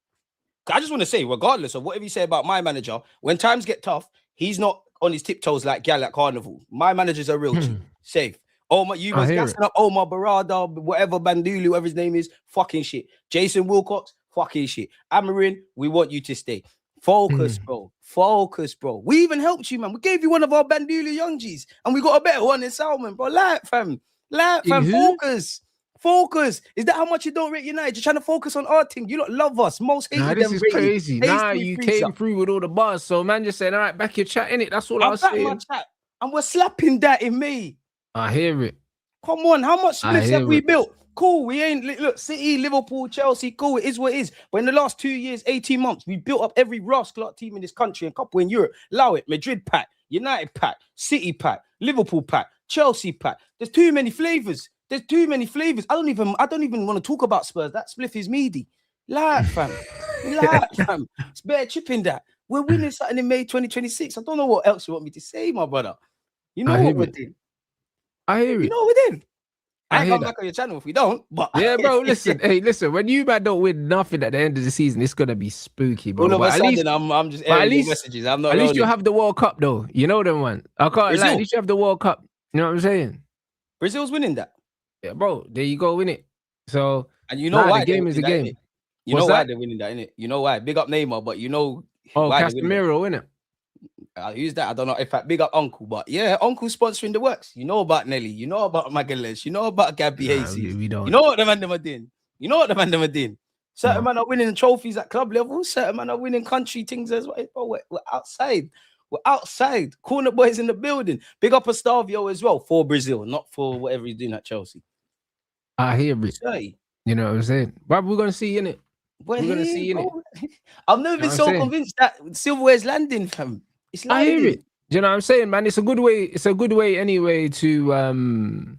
I just want to say, regardless of whatever you say about my manager, when times get tough, he's not on his tiptoes like gal at Carnival. My manager's a real G. Safe. Omar, you was gassing up Omar Barada, whatever Bandulu, whatever his name is, fucking shit. Jason Wilcox, fucking shit. Amarin, we want you to stay. Focus, bro. Focus, bro. We even helped you, man. We gave you one of our Bandulu young G's, and we got a better one in Salmon, bro. Light, fam. Focus. Focus. Is that how much you don't rate United? You're trying to focus on our team. You lot love us. Most hated them. This is crazy. You came through with all the bars. So man just saying, all right, back your chat, innit? That's all I was saying. My chat, and we're slapping that in May. I hear it. Come on, how much splits have we built? Cool, we ain't, look, City, Liverpool, Chelsea, cool, it is what it is. But in the last 2 years, 18 months, we built up every rascal team in this country and couple in Europe. Allow it, Madrid pack, United pack, City pack, Liverpool pack, Chelsea pack. There's too many flavors. I don't even want to talk about Spurs. That spliff is meaty. Light, fam. Fam. It's better chipping that. We're winning something in May 2026. I don't know what else you want me to say, my brother. You know what we're doing. I hear it. You know what we're doing. I ain't come back on your channel if we don't. But yeah, bro, listen. Listen. When you man don't win nothing at the end of the season, it's gonna be spooky, bro. All of a sudden, I'm just airing messages. I'm not. At least you have the World Cup, though. You know them one. I can't lie. At least you have the World Cup. You know what I'm saying? Brazil's winning that. Yeah, bro. There you go, win it. So and you know why the game is a game. You know why they're winning that, innit? You know why? Big up Neymar, but you know. Oh, Casemiro, innit? I use that. I don't know if I big up Uncle, but yeah, Uncle sponsoring the works. You know about Nelly. You know about Magalhaes. You know about Gabby Hayes. We don't. You know what the man them are doing. Certain men are winning trophies at club level. Certain men are winning country things as well. Bro, we're outside. We're outside. Corner boys in the building. Big up Estavio as well for Brazil, not for whatever he's doing at Chelsea. I hear it. You know what I'm saying? But we're gonna see in it. We're gonna see in it. I've never been so convinced that Silverware's landing, fam. It's landing. I hear it. Do you know what I'm saying, man? It's a good way. It's a good way anyway to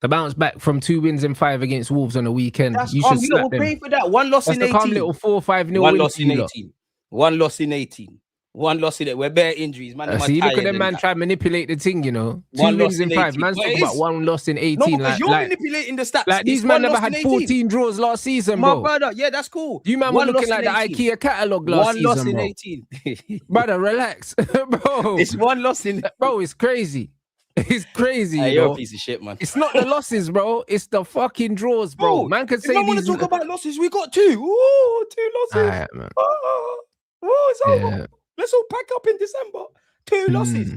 bounce back from 2 wins in 5 against Wolves on the weekend. That's you should slap them. pay for that. One loss in 18. Calm little 4-5-0 One loss in 18. One loss in 18. One loss in it. We're bare injuries, man. See, look at them man try to manipulate the thing, you know. 2 wins in 5. Man's talking about 1 loss in 18. No, because you're manipulating the stats. Like these man never had 14 draws last season, bro. My brother, yeah, that's cool. You man were looking like the IKEA catalogue last season, 1 loss in 18. Brother, relax, bro. It's 1 loss in... Bro, it's crazy. It's crazy, hey, you're a piece of shit, man. It's not the losses, bro. It's the fucking draws, bro. Man can say if I want to talk about losses, we got 2. Ooh, 2 losses. Right, man. It's over. Let's all pack up in December. 2 losses.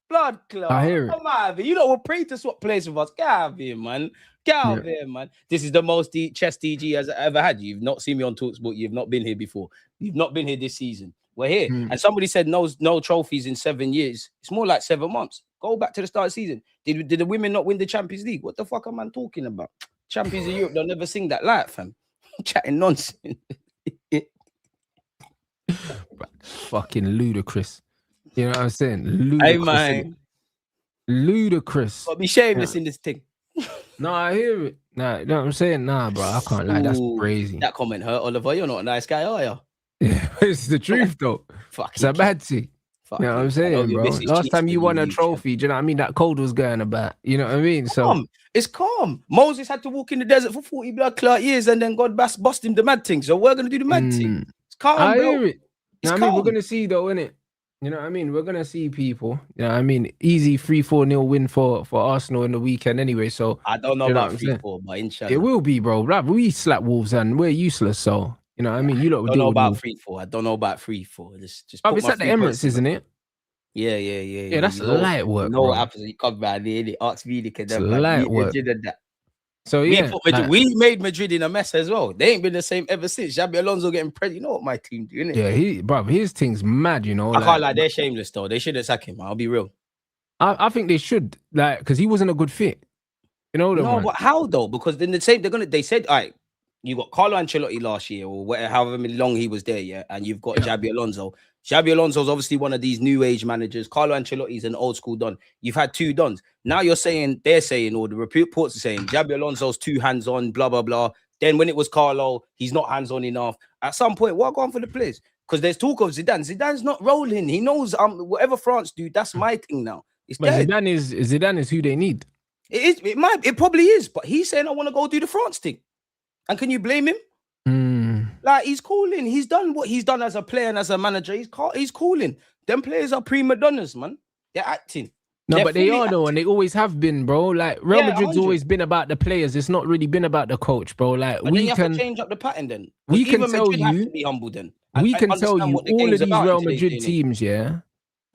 Blood clot. I hear it. Come out of here. You know, we're praying to swap places with us. Get out of here, man. Get out of here, man. This is the most chess DG has ever had. You've not seen me on TalkSport. You've not been here before. You've not been here this season. We're here. And somebody said no trophies in 7 years. It's more like 7 months. Go back to the start of the season. Did the women not win the Champions League? What the fuck am I talking about? Champions of Europe, they'll never sing that light, fam. Chatting nonsense. Fucking ludicrous. You know what I'm saying? Ludicrous. Hey, man. Ludicrous. I'll be shameless in this thing. No, I hear it. Nah, you know what I'm saying? Nah, bro, I can't lie. That's crazy. That comment hurt, Oliver. You're not a nice guy, are you? Yeah, it's the truth, though. It's a bad thing. You know what I'm saying, bro? Last time you won a trophy, do you know what I mean? That cold was going about. You know what I mean? So it's calm. Moses had to walk in the desert for 40 blood clot years, and then God bust him the mad thing. So we're gonna do the mad thing. It's calm, I bro. hear it. You know what I mean? We're gonna see though, innit? You know what I mean? We're gonna see people. You know what I mean? Easy 3-4-0 win for Arsenal in the weekend anyway. So I don't know about 3-4, but inshallah. It will be, bro. We slap Wolves and we're useless. So you know what I mean? You lot don't know about 3-4. I don't know about 3-4. Just it's at the Emirates, isn't it? Yeah, that's You know, light work, you know what bro. happens when you come back there, they ask me, It's light work. Madrid and that. So We yeah, put Madrid, we made Madrid in a mess as well. They ain't been the same ever since. Xabi Alonso getting pregnant. You know what my team do, innit? yeah, bro, his thing's mad, you know. I can't lie, they're shameless though. They should sack him. I'll be real. I think they should, like, because he wasn't a good fit. You know them, No, man. but how though? Because then they said, all right, you got Carlo Ancelotti last year or whatever, however long he was there, yeah, and you've got Xabi Alonso. Xabi Alonso's obviously one of these new age managers. Carlo Ancelotti's an old school don. You've had two dons. Now they're saying, or the reports are saying, Xabi Alonso's too hands on, blah blah blah. Then when it was Carlo, he's not hands on enough. At some point, what going for the players? Because there's talk of Zidane. Zidane's not rolling. He knows whatever France do, that's my thing now. It's But dead. Zidane is who they need. It is. It probably is. But he's saying I want to go do the France thing. And can you blame him? Like, he's cooling. He's done what he's done as a player and as a manager. He's cooling. Them players are prima donnas, man. They're acting. No, but they are fully though, and they always have been, bro. Like Real Madrid's 100. always been about the players. It's not really been about the coach, bro. Like But then you have to change up the pattern then. we can even tell Madrid have you- to be humble then. we can tell understand you what the all of game's these about Real in today's Madrid day and age. teams, yeah,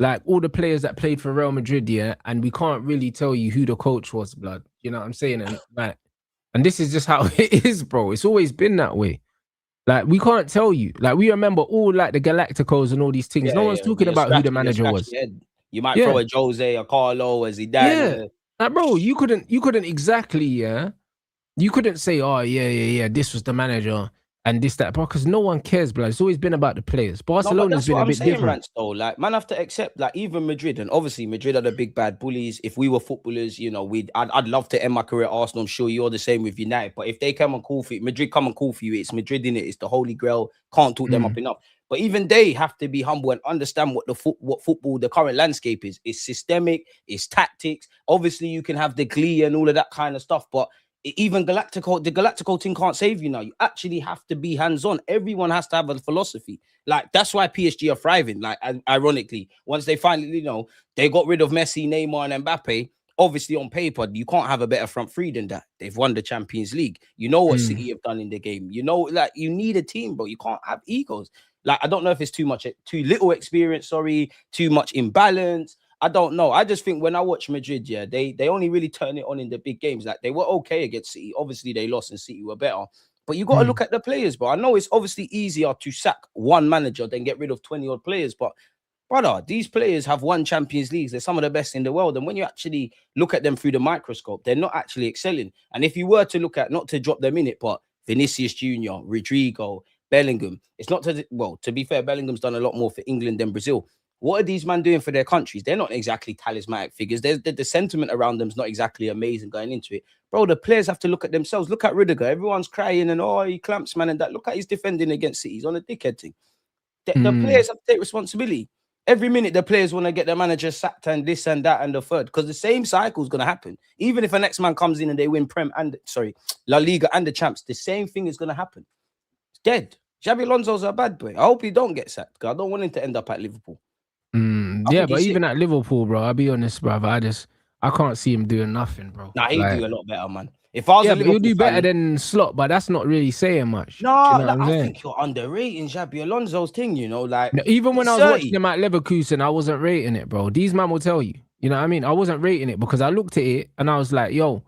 like all the players that played for Real Madrid, yeah, and we can't really tell you who the coach was, blood. You know what I'm saying? And like, and this is just how it is, bro. It's always been that way. Like, we can't tell you. Like, we remember all like the Galacticos and all these things. No one's talking about who the manager was. You might throw a Jose, a Carlo, a Zidane. Yeah. Like, bro, you couldn't exactly, yeah. You couldn't say, oh, yeah, this was the manager and this, that, because no one cares, bro. It's always been about the players. Barcelona's been a bit different. Rants, though. Like, man, have to accept, like, even Madrid, and obviously Madrid are the big bad bullies. If we were footballers, you know, I'd love to end my career at Arsenal. I'm sure you're the same with United. But if they come and call for you, Madrid come and call for you, it's Madrid in it. It's the Holy Grail. Can't talk them up enough. But even they have to be humble and understand what what football, the current landscape is. It's systemic, it's tactics. Obviously, you can have the glee and all of that kind of stuff, but even the Galactico team can't save you now. You actually have to be hands-on. Everyone has to have a philosophy. Like, that's why PSG are thriving. Like, ironically, once they finally, you know, they got rid of Messi, Neymar, and Mbappe. Obviously, on paper, you can't have a better front three than that. They've won the Champions League. You know what City have done in the game. You know, like, you need a team, bro. You can't have egos. Like, I don't know if it's too little experience, too much imbalance. I don't know. I just think when I watch Madrid, yeah, they only really turn it on in the big games. Like, they were okay against City. Obviously, they lost and City were better. But you got to look at the players, bro. I know it's obviously easier to sack one manager than get rid of 20-odd players. But, brother, these players have won Champions Leagues. They're some of the best in the world. And when you actually look at them through the microscope, they're not actually excelling. And if you were to look at, not to drop them in it, but Vinicius Jr., Rodrigo, Bellingham, it's not to be fair, Bellingham's done a lot more for England than Brazil. What are these men doing for their countries? They're not exactly talismanic figures. The sentiment around them is not exactly amazing going into it. Bro, the players have to look at themselves. Look at Rudiger. Everyone's crying and, oh, he clamps, man, and that. Look at his defending against City. He's on a dickhead thing. The players have to take responsibility. Every minute, the players want to get the manager sacked and this and that and the third, because the same cycle is going to happen. Even if a next man comes in and they win La Liga and the champs, the same thing is going to happen. It's dead. Xabi Alonso's a bad boy. I hope he don't get sacked, because I don't want him to end up at Liverpool. Yeah, but even at Liverpool, bro, I'll be honest, bro. I can't see him doing nothing, bro. Nah, he'd do a lot better, man. If I was a Liverpool he'll do better fan, than Slot, but that's not really saying much. No, you know I think you're underrating Xabi Alonso's thing, you know, like, no, even when I was watching him at Leverkusen, I wasn't rating it, bro. These man will tell you. You know what I mean? I wasn't rating it because I looked at it and I was like, yo,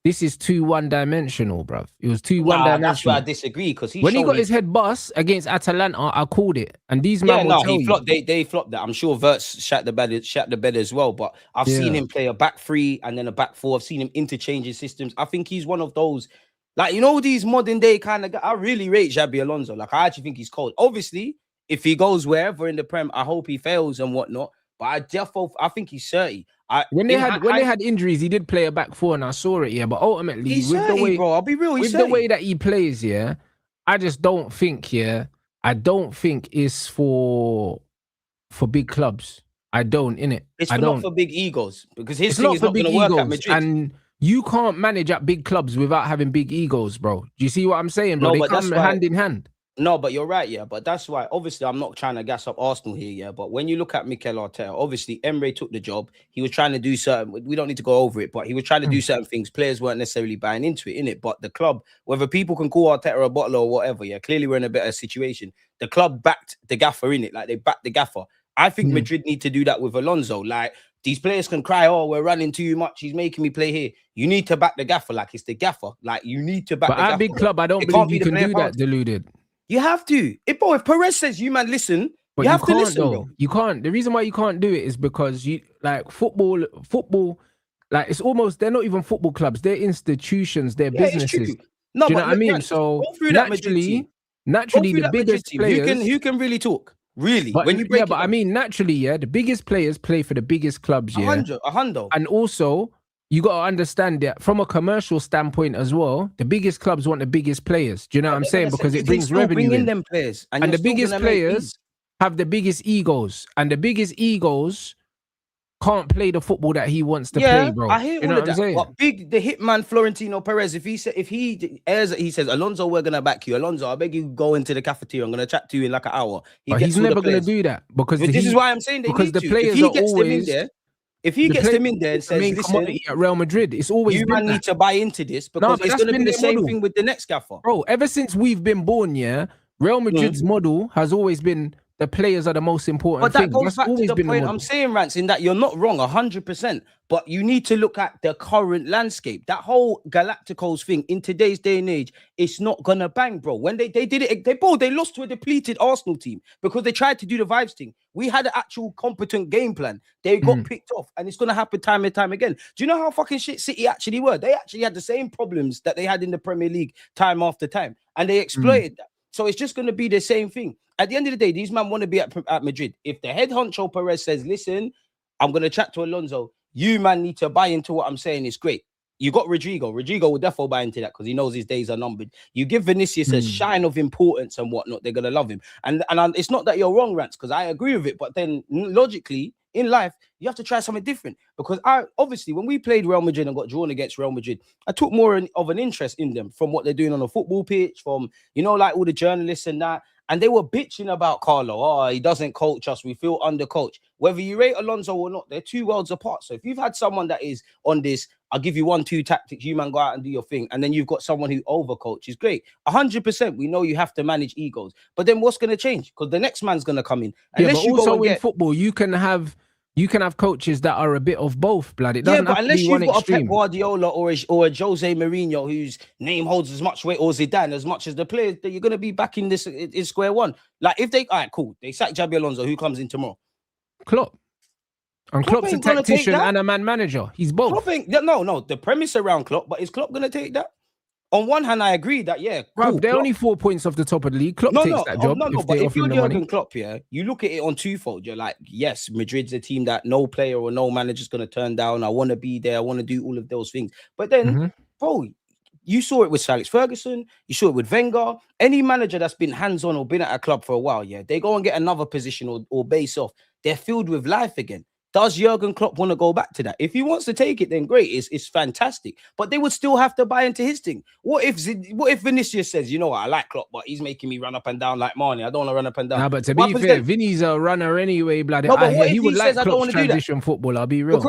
this is too one-dimensional, bruv. It was too one-dimensional. That's where I disagree, because when he got his head bust against Atalanta, I called it. And these men will tell he flopped. you. They flopped that. I'm sure Wirtz shat the bed as well. But I've seen him play a back three and then a back four. I've seen him interchanging systems. I think he's one of those, like, you know, these modern day kind of guys. I really rate Xabi Alonso. Like, I actually think he's cold. Obviously, if he goes wherever in the Prem, I hope he fails and whatnot. But I think he's 30. When they had injuries, he did play a back four, and I saw it. Yeah, but ultimately, he's 30, bro. I'll be real. With the way that he plays, yeah, I just don't think. Yeah, I don't think it's for big clubs. I don't, innit? It's not for big egos, because his thing is for not big going to work egos, at Madrid. and you can't manage at big clubs without having big egos, bro. Do you see what I'm saying, bro? No, they but come hand in hand. No, but you're right, yeah. But that's why, obviously, I'm not trying to gas up Arsenal here, yeah. But when you look at Mikel Arteta, obviously, Emre took the job. He was trying to do certain, we don't need to go over it, but he was trying to do certain things. Players weren't necessarily buying into it, innit? But the club, whether people can call Arteta a bottler or whatever, yeah, clearly we're in a better situation. The club backed the gaffer, innit? Like, they backed the gaffer. I think Madrid need to do that with Alonso. Like, these players can cry, oh, we're running too much. He's making me play here. You need to back the gaffer. Like, it's the gaffer. Like, you need to back the gaffer. But at big club, I don't believe you can do that, Deluded. You have to. If Perez says, you man, listen, but you have to can't, listen, though. bro. You can't. The reason why you can't do it is because you like football, like it's almost, they're not even football clubs. They're institutions, they're businesses. No, do you but know what I mean? So naturally, the biggest players... Who can really talk? Really? But, when you break I mean, naturally, the biggest players play for the biggest clubs, 100. And also, you got to understand that from a commercial standpoint as well, the biggest clubs want the biggest players. Do you know what I'm saying? Because it brings revenue in. Them players, and the biggest players have the biggest egos. And the biggest egos can't play the football that he wants to play, bro. I hear all of that. But the hitman Florentino Perez, if he says, Alonso, we're gonna back you. Alonso, I beg you, go into the cafeteria. I'm gonna chat to you in like an hour. He's never gonna do that because this is why I'm saying because the players are always. If he gets them in there and says, listen, at Real Madrid, it's always you man need to buy into this because it's going to be the same thing with the next gaffer. Bro, ever since we've been born, Real Madrid's model has always been the players are the most important thing. But that goes back to the point I'm saying, Rants, in that you're not wrong 100%, but you need to look at the current landscape. That whole Galacticos thing in today's day and age, it's not gonna bang, bro. When they did it, they lost to a depleted Arsenal team because they tried to do the vibes thing. We had an actual competent game plan. They got picked off, and it's gonna happen time and time again. Do you know how fucking shit City actually were? They actually had the same problems that they had in the Premier League time after time, and they exploited that. So it's just going to be the same thing. At the end of the day, these men want to be at Madrid. If the head honcho Perez says, listen, I'm going to chat to Alonso, you man need to buy into what I'm saying. It's great. You got Rodrigo. Rodrigo will definitely buy into that because he knows his days are numbered. You give Vinicius a shine of importance and whatnot, they're going to love him. And it's not that you're wrong, Rants, because I agree with it. But then logically, in life, you have to try something different. Because obviously, when we played Real Madrid and got drawn against Real Madrid, I took more of an interest in them from what they're doing on the football pitch, from, like all the journalists and that. And they were bitching about Carlo. Oh, he doesn't coach us. We feel undercoached. Whether you rate Alonso or not, they're two worlds apart. So if you've had someone that is on this, I'll give you 1-2 tactics, you man go out and do your thing. And then you've got someone who overcoaches, great. 100%, we know you have to manage egos. But then what's going to change? Because the next man's going to come in. Unless but also in football, you can have coaches that are a bit of both, blood. It doesn't have to be one extreme. Unless you've got a Pep Guardiola or a Jose Mourinho whose name holds as much weight, or Zidane, as much as the players, that you're going to be back in this in square one. Like if all right, cool. They sack Xabi Alonso. Who comes in tomorrow? Klopp. And Klopp's a tactician and a man manager. He's both. No. The premise around Klopp, but is Klopp going to take that? On one hand, I agree that, cool, they're only 4 points off the top of the league. Klopp takes that job. But if you're Jurgen Klopp, you look at it on twofold. You're like, yes, Madrid's a team that no player or no manager's going to turn down. I want to be there. I want to do all of those things. But then, bro, you saw it with Sir Alex Ferguson. You saw it with Wenger. Any manager that's been hands-on or been at a club for a while, they go and get another position or base off. They're filled with life again. Does Jurgen Klopp want to go back to that? If he wants to take it, then great. It's fantastic. But they would still have to buy into his thing. What if Vinicius says, you know what, I like Klopp, but he's making me run up and down like Mane. I don't want to run up and down. Nah, but to be fair, Vinny's a runner anyway, blood. He would like Klopp's transition football, I'll be real.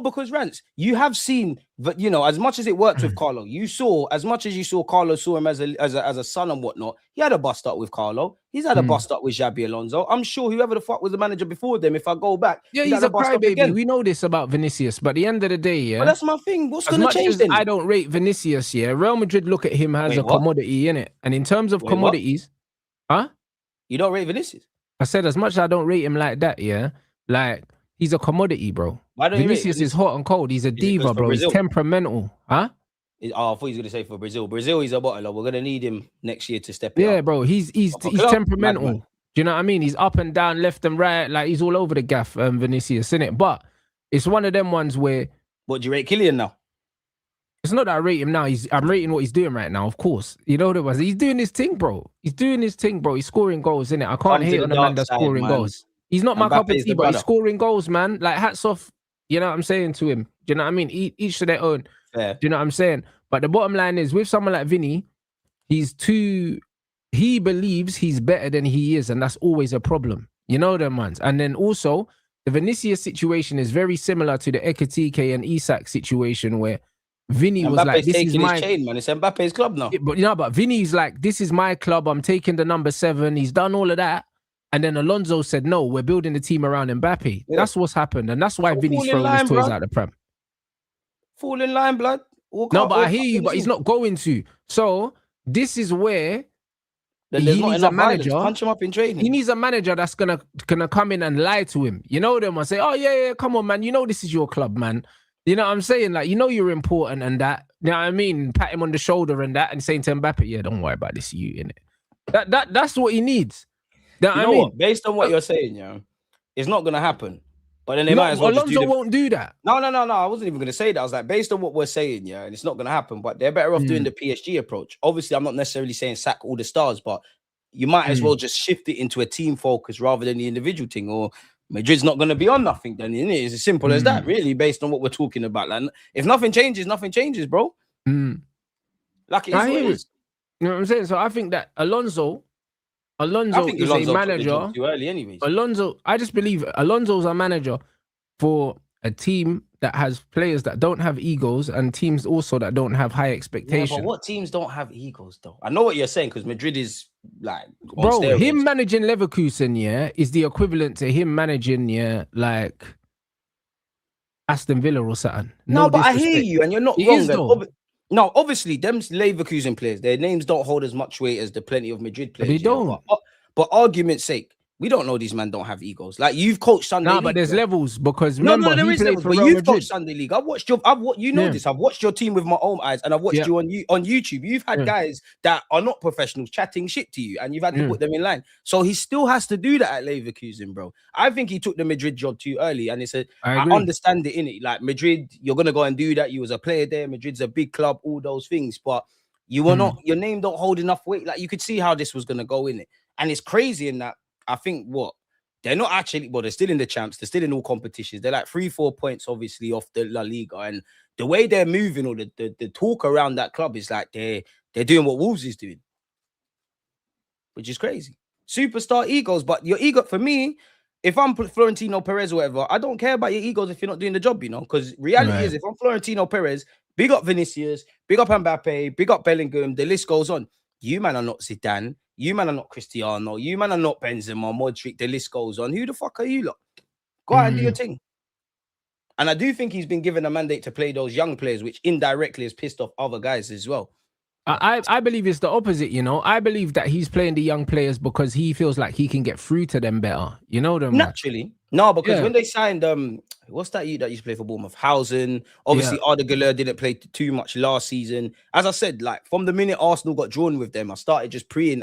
Because Rants, you have seen that, as much as it worked with Carlo, as much as you saw Carlo saw him as a son and whatnot, he had a bust up with Carlo. He's had a bust up with Xabi Alonso. I'm sure whoever the fuck was the manager before them, if I go back, he's a crybaby. We know this about Vinicius, but at the end of the day, but that's my thing. What's going to change then? I don't rate Vinicius, Real Madrid look at him as a commodity, innit? And in terms of commodities, you don't rate Vinicius? I said as much as I don't rate him like that, like he's a commodity, bro. Vinicius is hot and cold. He's a diva, bro. He's temperamental. I thought he was going to say for Brazil. Brazil, he's a bottler. We're going to need him next year to step up. Yeah, bro. He's temperamental. Madman. Do you know what I mean? He's up and down, left and right. Like, he's all over the gaff, Vinicius, innit? But it's one of them ones where... What, do you rate Kylian now? It's not that I rate him now. I'm rating what he's doing right now, of course. You know what it was? He's doing his thing, bro. He's scoring goals, innit? I can't hate on the man that's scoring goals. He's not my cup of tea, but he's scoring goals, man. Like, hats off, you know what I'm saying, to him. Do you know what I mean? Each to their own. Fair. Do you know what I'm saying? But the bottom line is, with someone like Vinny, he believes he's better than he is, and that's always a problem. You know them ones. And then also, the Vinicius situation is very similar to the Ekitike and Isak situation, where Vinny was like, this is my chain, man. It's Mbappe's club now. But Vinny's like, this is my club. I'm taking the number 7. He's done all of that. And then Alonso said, no, we're building the team around Mbappe. Yeah. That's what's happened. And that's why So Vinny's fall in throwing his line, toys bruv. out the pram. Fall in line, blood. No, but I hear you, but he's not going to. So this is where then there's he not needs enough a manager. violence. Punch him up in training. He needs a manager that's gonna come in and lie to him. You know them and say, oh yeah, come on, man. You know this is your club, man. You know what I'm saying? Like, you know you're important and that. You know what I mean? Pat him on the shoulder and that, and saying to Mbappe, yeah, don't worry about this, you innit? That's what he needs. You know what I mean? What? Based on what you're saying, yeah, it's not gonna happen. But then they might as well Alonso just do won't do that. No. I wasn't even going to say that. I was like, based on what we're saying, yeah, and it's not going to happen. But they're better off doing the PSG approach. Obviously, I'm not necessarily saying sack all the stars, but you might as well just shift it into a team focus rather than the individual thing. Or Madrid's not going to be on nothing. Then it's as simple as that, really, based on what we're talking about. Like, if nothing changes, bro. Like, it's what it is. You know what I'm saying? So I think that Alonso is a manager. Too early, anyways. I just believe Alonso's a manager for a team that has players that don't have egos and teams also that don't have high expectations. Yeah, but what teams don't have egos, though? I know what you're saying because Madrid is like, bro, steroids. Him managing Leverkusen, yeah, is the equivalent to him managing, yeah, like Aston Villa or something. No, but I hear you, and you're not wrong. No, obviously, them Leverkusen players, their names don't hold as much weight as the plenty of Madrid players. They don't. But argument's sake, we don't know these men don't have egos. Like, you've coached Sunday League. But there's levels because remember, there he is played levels, for but Real you've Madrid. coached Sunday League. I've watched this. I've watched your team with my own eyes, and I've watched you on YouTube. You've had guys that are not professionals chatting shit to you, and you've had to put them in line. So he still has to do that at Leverkusen, bro. I think he took the Madrid job too early, and I understand it, innit? Like, Madrid, you're gonna go and do that. You was a player there. Madrid's a big club, all those things, but you were not. Your name don't hold enough weight. Like, you could see how this was gonna go in it, and it's crazy in that. I think they're not actually, they're still in the champs. They're still in all competitions. They're like 3-4 points, obviously, off the La Liga. And the way they're moving, or the talk around that club is like they're doing what Wolves is doing, which is crazy. Superstar egos, but your ego, for me, if I'm Florentino Perez or whatever, I don't care about your egos if you're not doing the job, you know, because reality is, if I'm Florentino Perez, big up Vinicius, big up Mbappe, big up Bellingham, the list goes on. You man are not Zidane. You man are not Cristiano. You man are not Benzema, Modric. The list goes on. Who the fuck are you lot? Go out and do your thing. And I do think he's been given a mandate to play those young players, which indirectly has pissed off other guys as well. I believe it's the opposite, you know. I believe that he's playing the young players because he feels like he can get through to them better. You know them? Naturally. No, because when they signed, what's that you that used to play for Bournemouth? Housen. Obviously, Arda Güler didn't play too much last season. As I said, like, from the minute Arsenal got drawn with them, I started just preying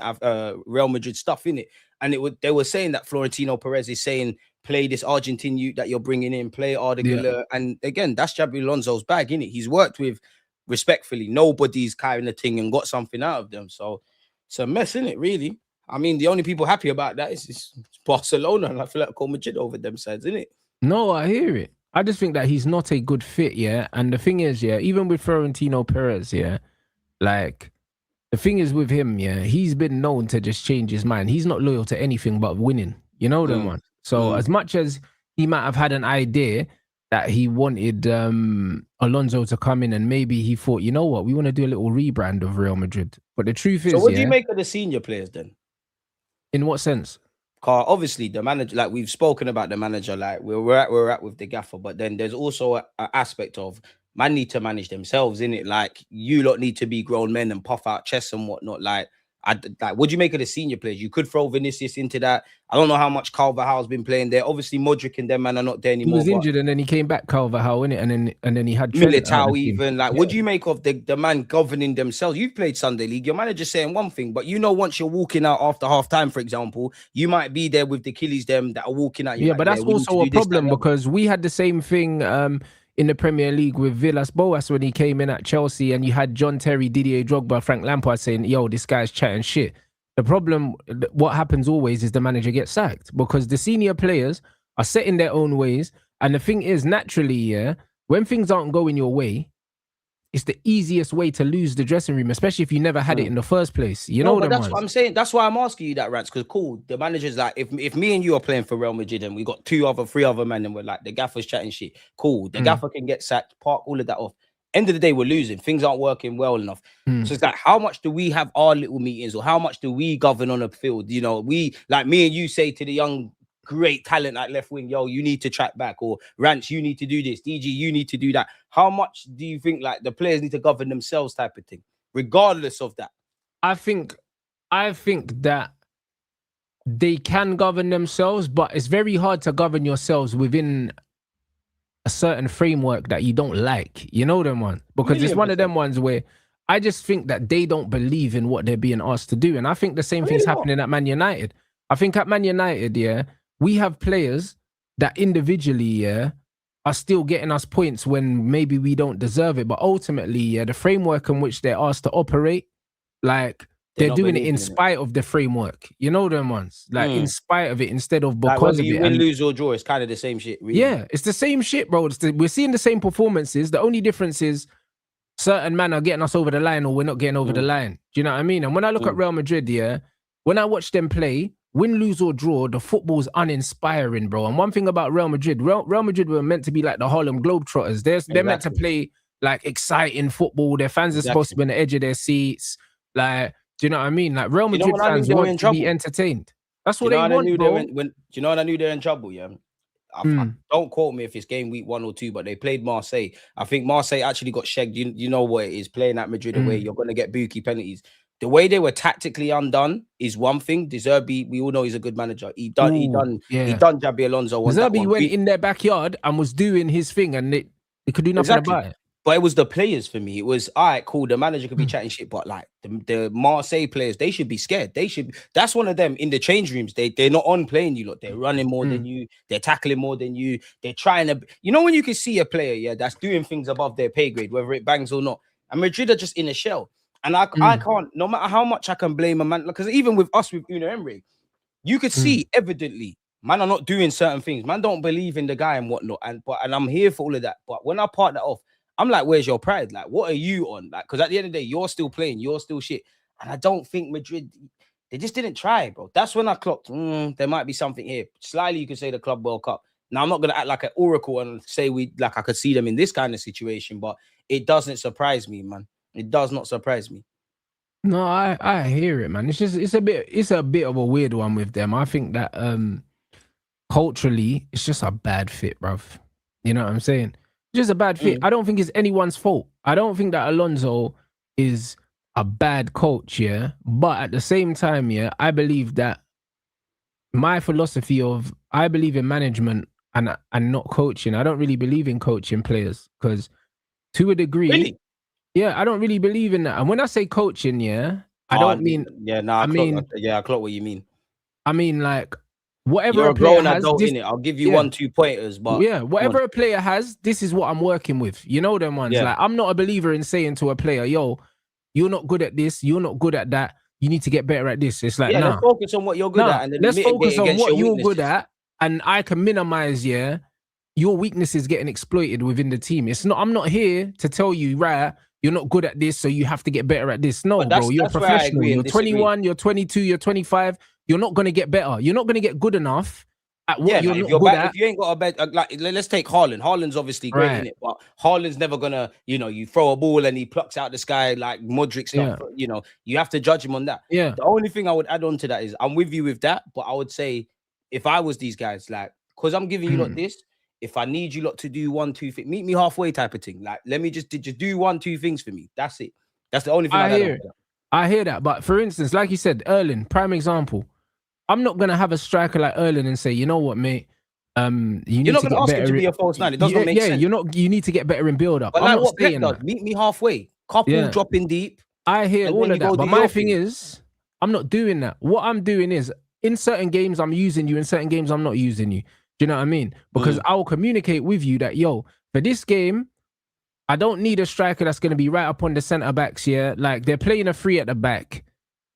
Real Madrid stuff in it. And they were saying that Florentino Perez is saying, play this Argentine youth that you're bringing in, play Arda Güler. And again, that's Xabi Alonso's bag, innit? He's worked with, respectfully, nobody's carrying the thing and got something out of them. So it's a mess, innit, really? I mean, the only people happy about that is Barcelona, and I feel like Madrid over them sides, isn't it? No, I hear it. I just think that he's not a good fit, yeah. And the thing is, yeah, even with Florentino Perez, yeah, like, the thing is with him, yeah, he's been known to just change his mind. He's not loyal to anything but winning. You know that one. So as much as he might have had an idea that he wanted Alonso to come in, and maybe he thought, you know what, we want to do a little rebrand of Real Madrid. But the truth is, so what do you make of the senior players then? In what sense? Obviously, the manager, like, we've spoken about the manager, like, we're at with the gaffer, but then there's also an aspect of man need to manage themselves, innit? Like, you lot need to be grown men and puff out chests and whatnot. Like, what do you make of the senior players? You could throw Vinicius into that. I don't know how much Carvajal's been playing there. Obviously, Modric and them man are not there anymore. He was injured and then he came back, Carvajal, innit? And then he had Militao even. Like, what do you make of the man governing themselves? You've played Sunday League. Your manager's saying one thing, but you know, once you're walking out after half time, for example, you might be there with the Achilles them that are walking out. But that's also a problem because we had the same thing in the Premier League with Villas-Boas when he came in at Chelsea, and you had John Terry, Didier Drogba, Frank Lampard saying, yo, this guy's chatting shit. The problem, what happens always is the manager gets sacked because the senior players are set in their own ways. And the thing is, naturally, yeah, when things aren't going your way, it's the easiest way to lose the dressing room, especially if you never had it in the first place. You know, but that's what I'm saying. That's why I'm asking you that, Rants, because the manager's like, if me and you are playing for Real Madrid and we got 3 other men and we're like, the gaffer's chatting shit, cool. The gaffer can get sacked, park all of that off. End of the day, we're losing. Things aren't working well enough. Mm. So it's like, how much do we have our little meetings, or how much do we govern on a field? You know, we, like me and you, say to the young great talent at left wing, yo, you need to track back, or Rants, you need to do this, DG, you need to do that. How much do you think like the players need to govern themselves, type of thing, regardless of that? I think that they can govern themselves, but it's very hard to govern yourselves within a certain framework that you don't like. You know them ones? Because it's one of them ones where I just think that they don't believe in what they're being asked to do. And I think the same thing's happening at Man United. I think at Man United, yeah, we have players that individually, yeah, are still getting us points when maybe we don't deserve it. But ultimately, yeah, the framework in which they're asked to operate, like, they're doing it in spite of the framework. You know them ones? Like, in spite of it, instead of because of it. Win, lose or draw, it's kind of the same shit, really. Yeah, it's the same shit, bro. We're seeing the same performances. The only difference is certain men are getting us over the line, or we're not getting over the line. Do you know what I mean? And when I look at Real Madrid, yeah, when I watch them play, win, lose or draw, the football's uninspiring, bro. And one thing about Real Madrid were meant to be like the Harlem Globetrotters. They're meant to play like exciting football. Their fans are supposed to be on the edge of their seats. Like, do you know what I mean? Like, Real Madrid fans want to be entertained. That's what they want, bro. Do you know what I knew they're in trouble? Yeah. Don't quote me if it's game week 1 or 2, but they played Marseille. I think Marseille actually got shagged. You know what it is, playing at Madrid away. You're going to get Buki penalties. The way they were tactically undone is one thing. De Zerbi, we all know he's a good manager. He done Jabi Alonso. De Zerbi went in their backyard and was doing his thing, and they could do nothing about it. But it was the players for me. It was, all right, cool. The manager could be chatting shit, but like the Marseille players, they should be scared. That's one of them in the change rooms. They're not on playing you. Look, they're running more than you. They're tackling more than you. They're trying to, you know, when you can see a player, yeah, that's doing things above their pay grade, whether it bangs or not. And Madrid are just in a shell. And I can't, no matter how much I can blame a man, because even with us, with Unai Emery, you could see evidently, man are not doing certain things. Man don't believe in the guy and whatnot. And I'm here for all of that. But when I part that off, I'm like, where's your pride? Like, what are you on? Like, because at the end of the day, you're still playing, you're still shit. And I don't think Madrid, they just didn't try, bro. That's when I clocked, there might be something here. Slightly, you could say the Club World Cup. Now, I'm not going to act like an oracle and say I could see them in this kind of situation, but it doesn't surprise me, man. It does not surprise me. No, I hear it, man. It's a bit of a weird one with them. I think that culturally, it's just a bad fit, bruv. You know what I'm saying? Just a bad fit. I don't think it's anyone's fault. I don't think that Alonso is a bad coach, yeah. But at the same time, yeah, I believe that my philosophy of I believe in management and not coaching. I don't really believe in coaching players because to a degree, yeah, I don't really believe in that. And when I say coaching, yeah, I don't mean I clock what you mean. I mean like whatever You're a player has, in it. I'll give you 1-2 pointers, but whatever a player has, this is what I'm working with. You know them ones. Like, I'm not a believer in saying to a player, yo, you're not good at this, you're not good at that, you need to get better at this. It's like, nah. Let's focus on what you're good at, and then let's focus on what you're good at, and I can minimize your weaknesses getting exploited within the team. It's not. I'm not here to tell you, right, you're not good at this, so you have to get better at this. No, bro, you're a professional. You're 21, you're 22, you're 25. You're not going to get better. You're not going to get good enough at what you're not good at. If you ain't got a bed, like, let's take Haaland. Haaland's obviously great in it, but Haaland's never going to, you throw a ball and he plucks out the sky like Modric stuff. You have to judge him on that. Yeah. The only thing I would add on to that is I'm with you with that, but I would say if I was these guys, like, because I'm giving you lot this, if I need you lot to do 1-2 things, meet me halfway type of thing. Like, let me just do 1-2 things for me. That's it. That's the only thing I hear that. But for instance, like you said, Erling, prime example. I'm not gonna have a striker like Erling and say, you know what, mate, you're not gonna ask him to be a false nine. It doesn't make sense. You need to get better in build up. But I'm like what Pep does, meet me halfway, couple dropping deep. I hear all of that, but my thing is, I'm not doing that. What I'm doing is, in certain games I'm using you, in certain games I'm not using you. Do you know what I mean? Because I will communicate with you that, yo, for this game, I don't need a striker that's gonna be right up on the centre backs. Yeah, like they're playing a 3 at the back.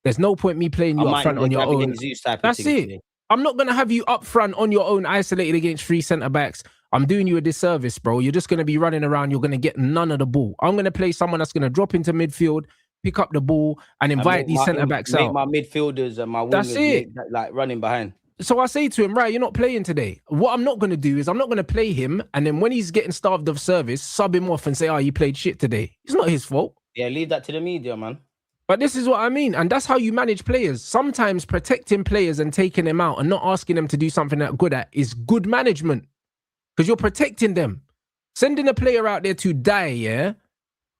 There's no point me playing you up front on your own. That's it. I'm not going to have you up front on your own, isolated against 3 centre-backs. I'm doing you a disservice, bro. You're just going to be running around. You're going to get none of the ball. I'm going to play someone that's going to drop into midfield, pick up the ball, and invite these centre-backs out. Make my midfielders and my wingers like running behind. So I say to him, right, you're not playing today. What I'm not going to do is I'm not going to play him, and then when he's getting starved of service, sub him off and say, oh, you played shit today. It's not his fault. Yeah, leave that to the media, man. But this is what I mean. And that's how you manage players. Sometimes protecting players and taking them out and not asking them to do something they're good at is good management. Because you're protecting them. Sending a player out there to die, yeah,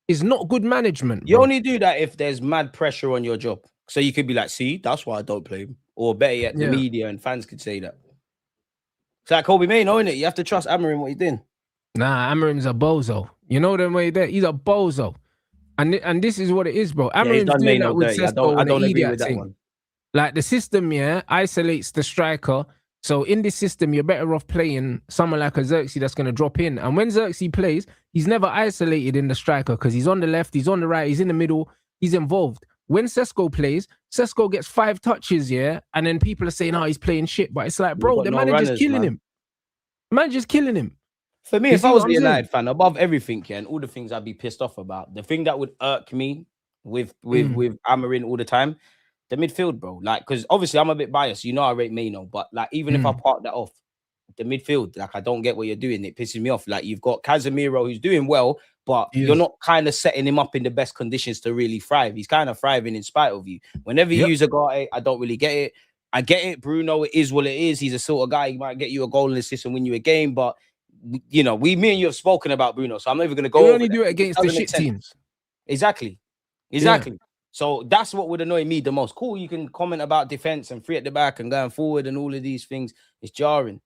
is not good management. Bro. You only do that if there's mad pressure on your job. So you could be like, see, that's why I don't play him. Or better yet, the media and fans could say that. It's like Kobe Maino, innit? You have to trust Amorim what he's doing. Nah, Amorim's a bozo. You know the way that he's a bozo. And this is what it is, bro. Amorim's doing that with Sesko. I don't agree with that one. Like the system, yeah, isolates the striker. So in this system, you're better off playing someone like a Xerxes that's going to drop in. And when Xerxes plays, he's never isolated in the striker because he's on the left, he's on the right, he's in the middle, he's involved. When Sesko plays, Sesko gets 5 touches, yeah, and then people are saying, oh, he's playing shit. But it's like, bro, the manager's killing him. The manager's killing him. For me, if I was the United fan, above everything, yeah, and all the things I'd be pissed off about, the thing that would irk me with Amorim all the time, the midfield, bro. Like, because obviously I'm a bit biased. You know I rate Maino, but like even if I part that off, the midfield, like I don't get what you're doing. It pisses me off. Like you've got Casemiro who's doing well, but you're not kind of setting him up in the best conditions to really thrive. He's kind of thriving in spite of you. Whenever you use a guy, I don't really get it. I get it, Bruno. It is what it is. He's a sort of guy. He might get you a goal and assist and win you a game, but you know, me and you have spoken about Bruno, so I'm not even going to go. You only do it against the shit teams. Exactly. So that's what would annoy me the most. Cool, you can comment about defense and 3 at the back and going forward and all of these things. It's jarring.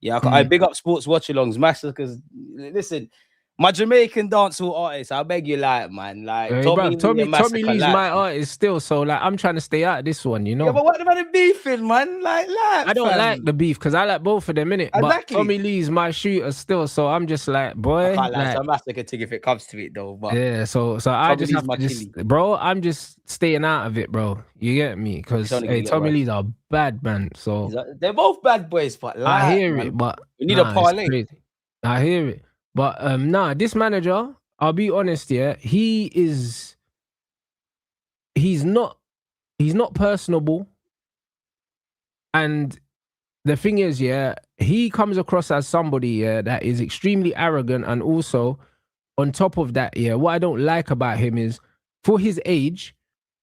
Yeah, I big up sports watch-alongs, massacres. Listen, my Jamaican dancehall artist, I beg you, like, man, like Tommy Lee's my artist still, so like I'm trying to stay out of this one, you know. Yeah, but what about the beefing, man? Like, I don't like the beef because I like both of them, innit? Exactly. But Tommy Lee's my shooter still, so I'm just like, boy, I can't lie, it's a massacre thing if it comes to it, though. But yeah, so I just have to just, bro, I'm just staying out of it, bro. You get me? Because Tommy Lee's a bad man, so they're both bad boys, but like, I hear it, but we need a parlay. I hear it. But this manager, I'll be honest, yeah, he's not personable. And the thing is, yeah, he comes across as somebody, yeah, that is extremely arrogant. And also, on top of that, yeah, what I don't like about him is, for his age,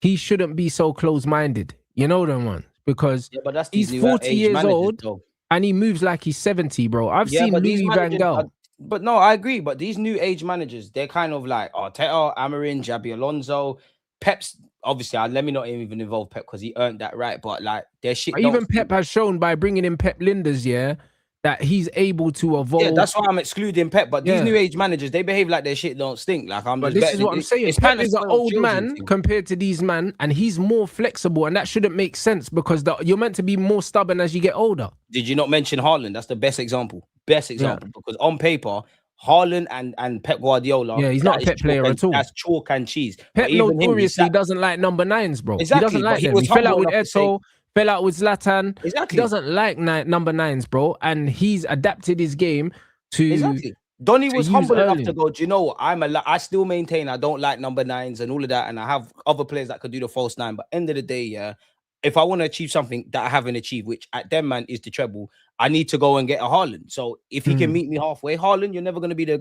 he shouldn't be so close-minded. You know them ones? Because he's 40 years old and he moves like he's 70, bro. I've seen Louis Van Gaal. But no, I agree. But these new age managers, they're kind of like Arteta, Amorim, Xabi Alonso, Pep's. Obviously, let me not even involve Pep because he earned that right. But like, their shit. Even Pep has shown by bringing in Pep Linders, yeah, that he's able to evolve. Yeah, that's why I'm excluding Pep. But these new age managers, they behave like their shit don't stink. Like But this is what I'm saying. Pep is an old man compared to these men, and he's more flexible, and that shouldn't make sense because you're meant to be more stubborn as you get older. Did you not mention Haaland? That's the best example. Because on paper, Haaland and Pep Guardiola. Yeah, he's not a Pep player at all. That's chalk and cheese. Pep notoriously doesn't like number 9s, bro. Exactly. He doesn't like them. He fell out with Eto'o, fell out with Zlatan. Exactly. He doesn't like number 9s, bro. And he's adapted his game to... Exactly. Donny was humble enough to go, do you know what? I still maintain I don't like number 9s and all of that. And I have other players that could do the false 9. But end of the day, yeah, if I want to achieve something that I haven't achieved, which at them, man, is the treble, I need to go and get a Haaland. So if he can meet me halfway, Haaland, you're never going to be the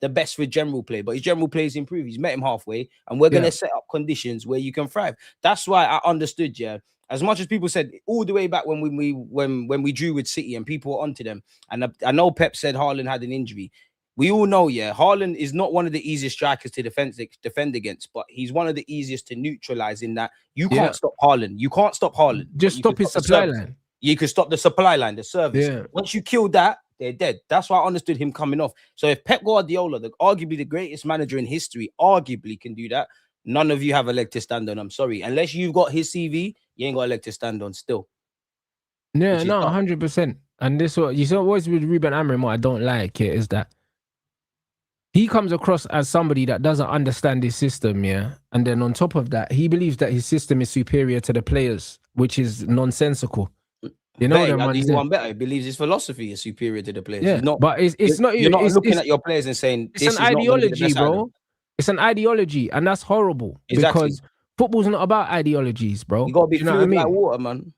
best with general play, but his general play is improved. He's met him halfway, and we're going to set up conditions where you can thrive. That's why I understood, yeah. As much as people said all the way back when we drew with City and people were onto them, and I know Pep said Haaland had an injury. We all know, yeah, Haaland is not one of the easiest strikers to defend against, but he's one of the easiest to neutralize in that you can't stop Haaland. You can't stop Haaland. Just stop his supply line. You can stop the supply line, the service. Yeah. Once you kill that, they're dead. That's why I understood him coming off. So if Pep Guardiola, arguably the greatest manager in history, arguably can do that, none of you have a leg to stand on. I'm sorry. Unless you've got his CV, you ain't got a leg to stand on still. Yeah, no, 100%. And this what you saw always with Ruben Amorim, what I don't like is that he comes across as somebody that doesn't understand his system, yeah? And then on top of that, he believes that his system is superior to the players, which is nonsensical. You know, he's one better. He believes his philosophy is superior to the players. Yeah, but it's not. You're not looking at your players and saying it's an ideology, bro. It's an ideology, and that's horrible because football's not about ideologies, bro. You gotta be fluid like water, man.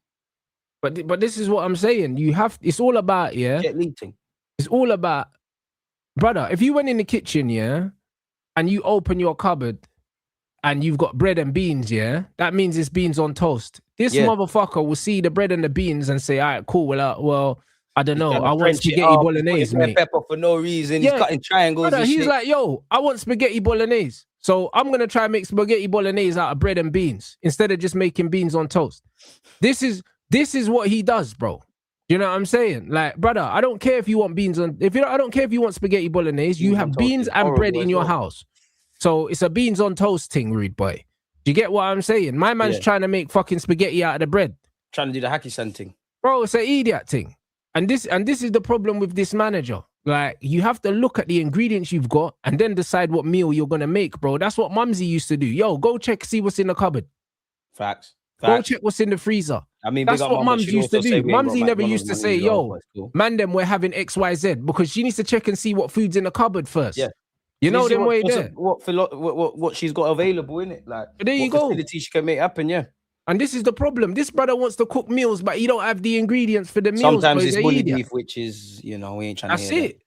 But this is what I'm saying. It's all about, yeah. Get leaking. It's all about, brother, if you went in the kitchen, yeah, and you open your cupboard and you've got bread and beans, yeah, that means it's beans on toast. This motherfucker will see the bread and the beans and say, all right, cool, well, I don't know. I want spaghetti bolognese, mate. Pepper for no reason. He's cutting triangles. Brother, and he's shit. like, yo, I want spaghetti bolognese. So I'm going to try and make spaghetti bolognese out of bread and beans instead of just making beans on toast. This is what he does, bro. You know what I'm saying? Like, brother, I don't care if you want beans on, I don't care if you want spaghetti bolognese. You have beans and bread in your house. So it's a beans on toast thing, rude boy. Do you get what I'm saying? My man's trying to make fucking spaghetti out of the bread. Trying to do the hacky san thing. Bro, it's an idiot thing. And this is the problem with this manager. Like, you have to look at the ingredients you've got and then decide what meal you're going to make, bro. That's what Mumsy used to do. Yo, go check, see what's in the cupboard. Facts. Go check what's in the freezer. I mean, that's what Mums used to do. Mumsy never used to say, yo, man, them we're having XYZ, because she needs to check and see what food's in the cupboard first. Yeah. You know them way there. What she's got available in it. Like, there you go. Facility she can make happen, yeah. And this is the problem. This brother wants to cook meals, but he don't have the ingredients for the meals. Sometimes it's bully beef, which is, we ain't trying to hear That's it.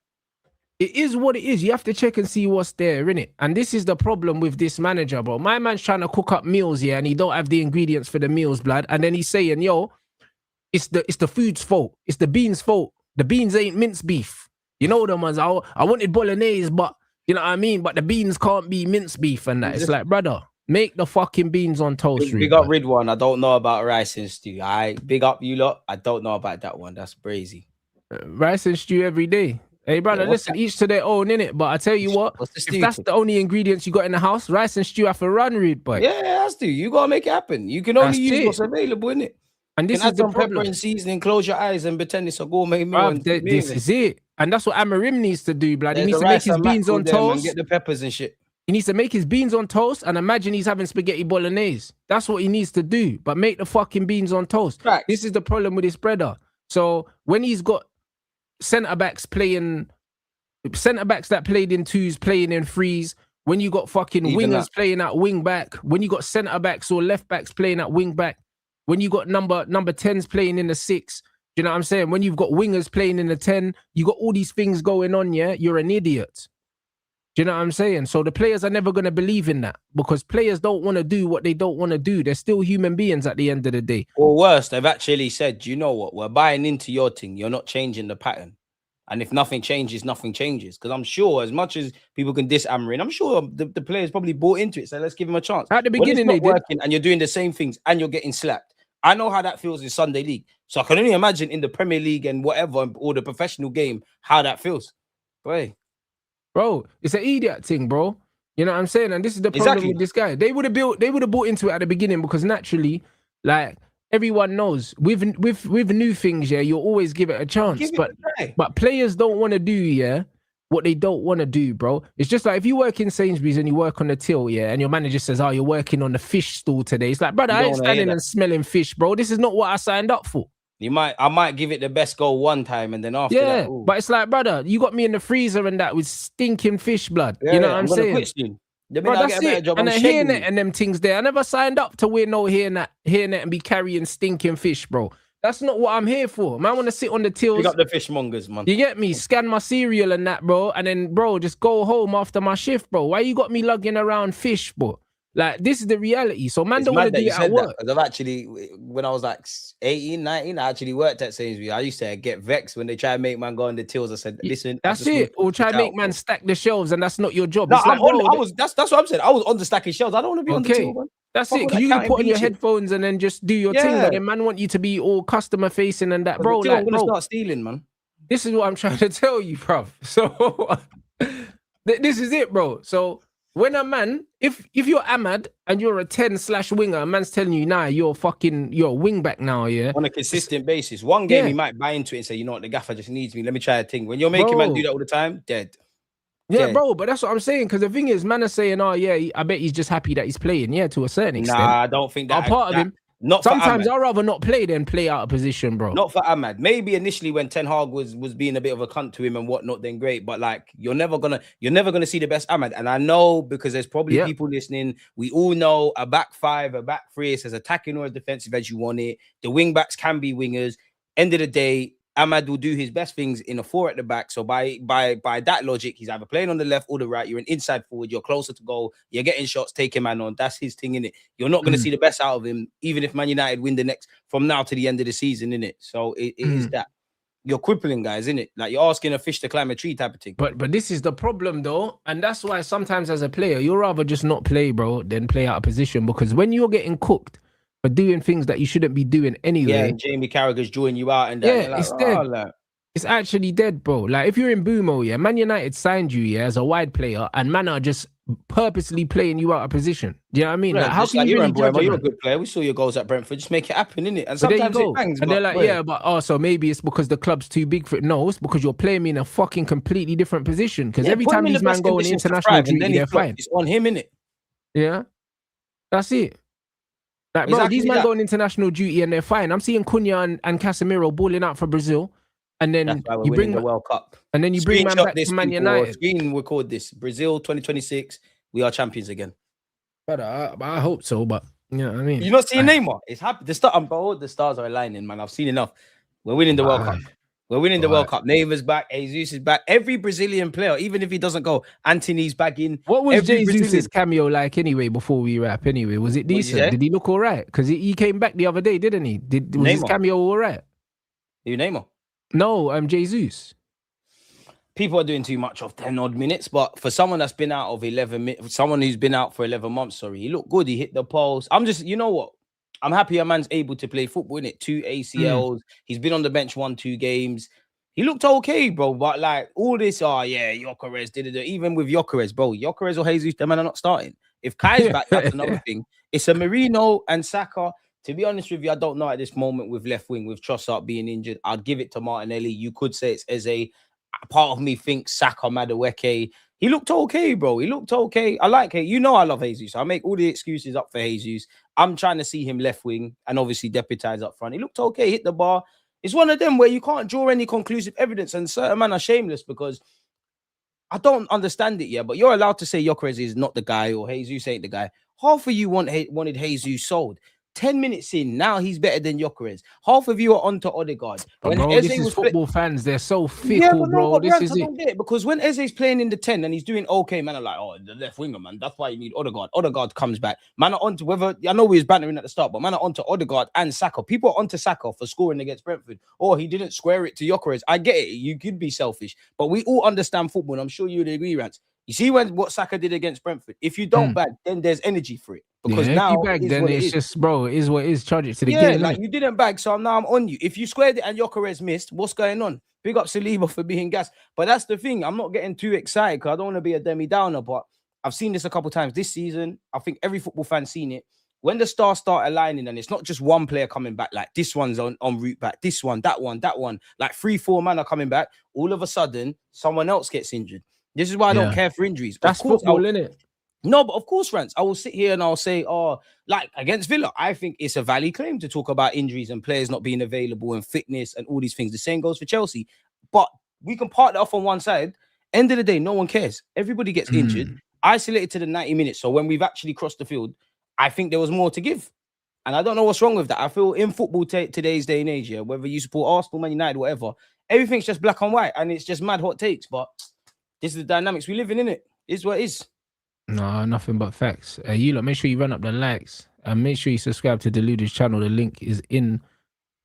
It is what it is. You have to check and see what's there, innit? And this is the problem with this manager, bro. My man's trying to cook up meals, yeah, and he don't have the ingredients for the meals, blood. And then he's saying, yo, it's the food's fault. It's the beans' fault. The beans ain't minced beef. You know them ones. I wanted bolognese, but you know what I mean? But the beans can't be minced beef and that. It's like, brother, make the fucking beans on toast. Big up Ridwan. I don't know about rice and stew. Big up you lot. I don't know about that one. That's brazy. Rice and stew every day. Hey, brother, listen, each to their own, innit? But I tell you what, if that's the only ingredients you got in the house, rice and stew have to run, rude boy. Yeah, it has to. You got to make it happen. You can only use what's available, innit? And this is the problem. Pepper and seasoning, close your eyes and pretend it's a gourmet meal. This is it. And that's what Amarim needs to do, blood. He needs to make his beans on toast. And get the peppers and shit. He needs to make his beans on toast and imagine he's having spaghetti bolognese. That's what he needs to do. But make the fucking beans on toast. Facts. This is the problem with his brother. So when he's got centre-backs that played in twos, playing in threes, when you got fucking wingers playing at wing back, when you got centre-backs or left-backs playing at wing back, when you got number 10s playing in the 6, do you know what I'm saying? When you've got wingers playing in the 10, you got all these things going on, yeah? You're an idiot. Do you know what I'm saying? So the players are never going to believe in that because players don't want to do what they don't want to do. They're still human beings at the end of the day. Or worse, they've actually said, you know what? We're buying into your thing. You're not changing the pattern. And if nothing changes, nothing changes. Because I'm sure as much as people can diss Amarin, I'm sure the players probably bought into it. So let's give him a chance. At the beginning, they working and you're doing the same things and you're getting slapped. I know how that feels in Sunday League. So I can only imagine in the Premier League and whatever, or the professional game, how that feels. Bro, it's an idiot thing, bro. You know what I'm saying? And this is the problem with this guy. They would have bought into it at the beginning because naturally, like, everyone knows with new things, yeah, you'll always give it a chance. But players don't want to do, what they don't want to do, bro. It's just like if you work in Sainsbury's and you work on the till, and your manager says, oh, you're working on the fish stall today. It's like, brother, I ain't standing and smelling fish, bro. This is not what I signed up for. I might give it the best go one time and then after that. Ooh. But it's like, brother, you got me in the freezer and that with stinking fish blood. You know what I'm saying? Bro, that's it. And the hairnet and them things there. I never signed up to wear no hairnet and be carrying stinking fish, bro. That's not what I'm here for. Man, I want to sit on the tills. Pick up the fishmongers, man. You get me? Scan my cereal and that, bro. And then, bro, just go home after my shift, bro. Why you got me lugging around fish, bro? Like, this is the reality. So, man, don't want to do it at work. I've actually, when I was like 18, 19, I actually worked at Sainsbury's. I used to get vexed when they try and make man go on the tills. I said, listen. That's it. Or try and make man stack the shelves and that's not your job. No, that's what I'm saying. I was on the stacking shelves. I don't want to be on the till, man. That's it. Because you can put on your headphones and then just do your thing. But then man want you to be all customer facing and that, bro. I'm going to start stealing, man. This is what I'm trying to tell you, bruv. So, this is it, bro. So, when a man, if you're Ahmad and you're a 10/winger, a man's telling you, nah, you're a wing back now, yeah? On a consistent basis. One game, he might buy into it and say, you know what, the gaffer just needs me. Let me try a thing. When you're making man do that all the time, dead. Yeah, bro, but that's what I'm saying. Because the thing is, man are saying, oh, yeah, I bet he's just happy that he's playing, to a certain extent. Nah, I don't think that. I'm part of him. Not for Sometimes Ahmad. I'd rather not play than play out of position, bro. Not for Ahmad. Maybe initially when Ten Hag was being a bit of a cunt to him and whatnot, then great. But like you're never gonna see the best Ahmad. And I know because there's probably people listening. We all know a back five, a back three. It's as attacking or as defensive as you want it. The wing backs can be wingers. End of the day, Ahmad will do his best things in a four at the back. So by that logic, he's either playing on the left or the right. You're an inside forward. You're closer to goal. You're getting shots, taking man on. That's his thing, innit? You're not going to see the best out of him, even if Man United win the next from now to the end of the season, innit? So it is that. You're crippling guys, innit? Like you're asking a fish to climb a tree type of thing. But this is the problem though, and that's why sometimes as a player, you'd rather just not play, bro, than play out of position. Because when you're getting cooked for doing things that you shouldn't be doing anyway. Yeah, and Jamie Carragher's drawing you out and that. Yeah, like, it's dead. It's actually dead, bro. Like if you're in Boomo, yeah, Man United signed you, as a wide player, and man are just purposely playing you out of position. Do you know what I mean? Yeah, like, how can you really judge you're a good player. We saw your goals at Brentford. Just make it happen, innit? And but there you sometimes go. it bangs. And they're like, but so maybe it's because the club's too big for it. No, it's because you're playing me in a fucking completely different position. Because every time these man go on international duty, they're fine. It's on him, innit? Yeah, that's it. Like, bro, these men go on international duty and they're fine. I'm seeing Cunha and Casemiro balling out for Brazil. And then you bring the World Cup. And then you bring man back to Man United. Screen record this. Brazil 2026. We are champions again. But I hope so. But you know what I mean. You're not seeing Neymar. It's happy. The stars are aligning, man. I've seen enough. We're winning the World Cup. We're winning the World Cup. Neymar's back. Jesus is back. Every Brazilian player, even if he doesn't go, Antony's back in. What was Jesus' cameo like anyway? Before we wrap, anyway, was it decent? Did he look all right? Because he came back the other day, didn't he? Was his cameo all right? You Neymar? No, Jesus. People are doing too much of 10 odd minutes, but for someone that's been out of 11 minutes, someone who's been out for 11 months, he looked good. He hit the post. You know what? I'm happy a man's able to play football, innit? 2 ACLs. He's been on the bench 1-2 games. He looked okay, bro. But like all this, Gyökeres did it. Even with Gyökeres, bro, Gyökeres or Jesus, them man are not starting. If Kai's back, that's another thing. It's a Marino and Saka. To be honest with you, I don't know at this moment with left wing, with Trossard being injured. I'd give it to Martinelli. You could say it's Eze. Part of me thinks Saka, Madueke. He looked okay, bro. He looked okay. I like it. You know I love Jesus. I make all the excuses up for Jesus. I'm trying to see him left wing and obviously deputize up front. He looked okay, hit the bar. It's one of them where you can't draw any conclusive evidence, and certain men are shameless because I don't understand it yet, but you're allowed to say Gyökeres is not the guy or Jesus ain't the guy. Half of you wanted Jesus sold. 10 minutes in, now he's better than Gyökeres. Half of you are onto Odegaard. But bro, this is football fans. They're so fickle, bro. This is it. Get it. Because when Eze's playing in the 10 and he's doing okay, man, are like, the left winger, man. That's why you need Odegaard. Odegaard comes back. Man are onto I know we was bantering at the start, but man are onto Odegaard and Saka. People are onto Saka for scoring against Brentford. Or he didn't square it to Gyökeres. I get it. You could be selfish. But we all understand football, and I'm sure you would agree, Rants. You see what Saka did against Brentford? If you don't bag, then there's energy for it. Because now if you bag, then it's just, bro, it is what it is. Charge it to the game. Like you didn't bag, so now I'm on you. If you squared it and Gyökeres missed, what's going on? Big up Saliba for being gas. But that's the thing. I'm not getting too excited because I don't want to be a Demi-Downer, but I've seen this a couple of times this season. I think every football fan's seen it. When the stars start aligning and it's not just one player coming back, like this one's on route back, this one, that one, like 3-4 men are coming back, all of a sudden, someone else gets injured. This is why I don't care for injuries. That's football, innit? No, but of course, Rants, I will sit here and I'll say, like against Villa, I think it's a valid claim to talk about injuries and players not being available and fitness and all these things. The same goes for Chelsea. But we can part that off on one side. End of the day, no one cares. Everybody gets injured, isolated to the 90 minutes. So when we've actually crossed the field, I think there was more to give. And I don't know what's wrong with that. I feel in football today's day and age, whether you support Arsenal, Man United, whatever, everything's just black and white and it's just mad hot takes. But this is the dynamics we live in, innit? It's what it is. No, nothing but facts. You lot, make sure you run up the likes and make sure you subscribe to Deluded's channel. The link is in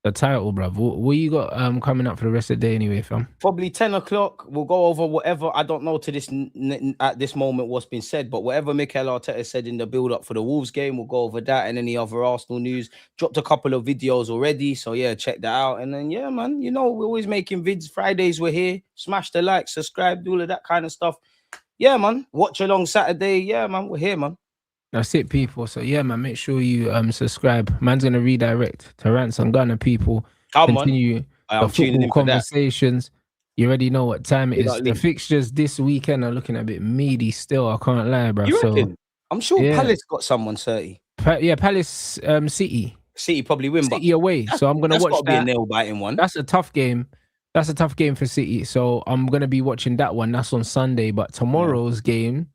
the title, bruv. What you got coming up for the rest of the day anyway, fam? Probably 10 o'clock. We'll go over whatever. I don't know to this at this moment what's been said, but whatever Mikel Arteta said in the build-up for the Wolves game, we'll go over that and any other Arsenal news. Dropped a couple of videos already, so yeah, check that out. And then, yeah, man, you know, we're always making vids. Fridays, we're here. Smash the like, subscribe, do all of that kind of stuff. Yeah, man. Watch along Saturday. Yeah, man, we're here, man. That's it, people. So yeah, man, make sure you subscribe. Man's gonna redirect to Rants and Gunner, people. Continue the football conversations. You already know what time it is. The fixtures this weekend are looking a bit meaty still. I can't lie, bro. You reckon? I'm sure Palace got someone 30. Yeah, Palace City. City probably win, but City away. So I'm gonna that's watch got to be a that. nail-biting one. That's a tough game. That's a tough game for City. So I'm gonna be watching that one. That's on Sunday. But tomorrow's game,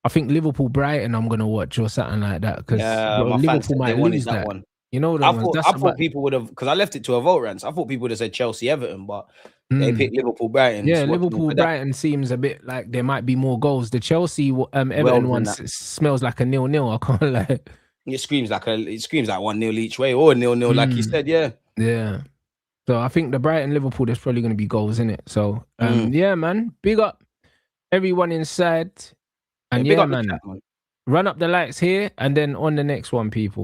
I think Liverpool Brighton I'm gonna watch or something like that. Because my fans Liverpool said might they wanted lose that that. one. You know I the ones. thought people would have, because I left it to a vote, Rants. I thought people would have said Chelsea Everton, but they picked Liverpool Brighton. Yeah, So watch me Liverpool for that. Brighton seems a bit like there might be more goals. The Chelsea Everton Well, one smells like a 0-0. I can't lie. It screams like 1-0 each way or 0-0, like you said. Yeah. So I think the Brighton Liverpool, there's probably going to be goals in it. So yeah, man, big up everyone inside, and big yeah, up the man, chat, man. run up the likes here and then on the next one, people.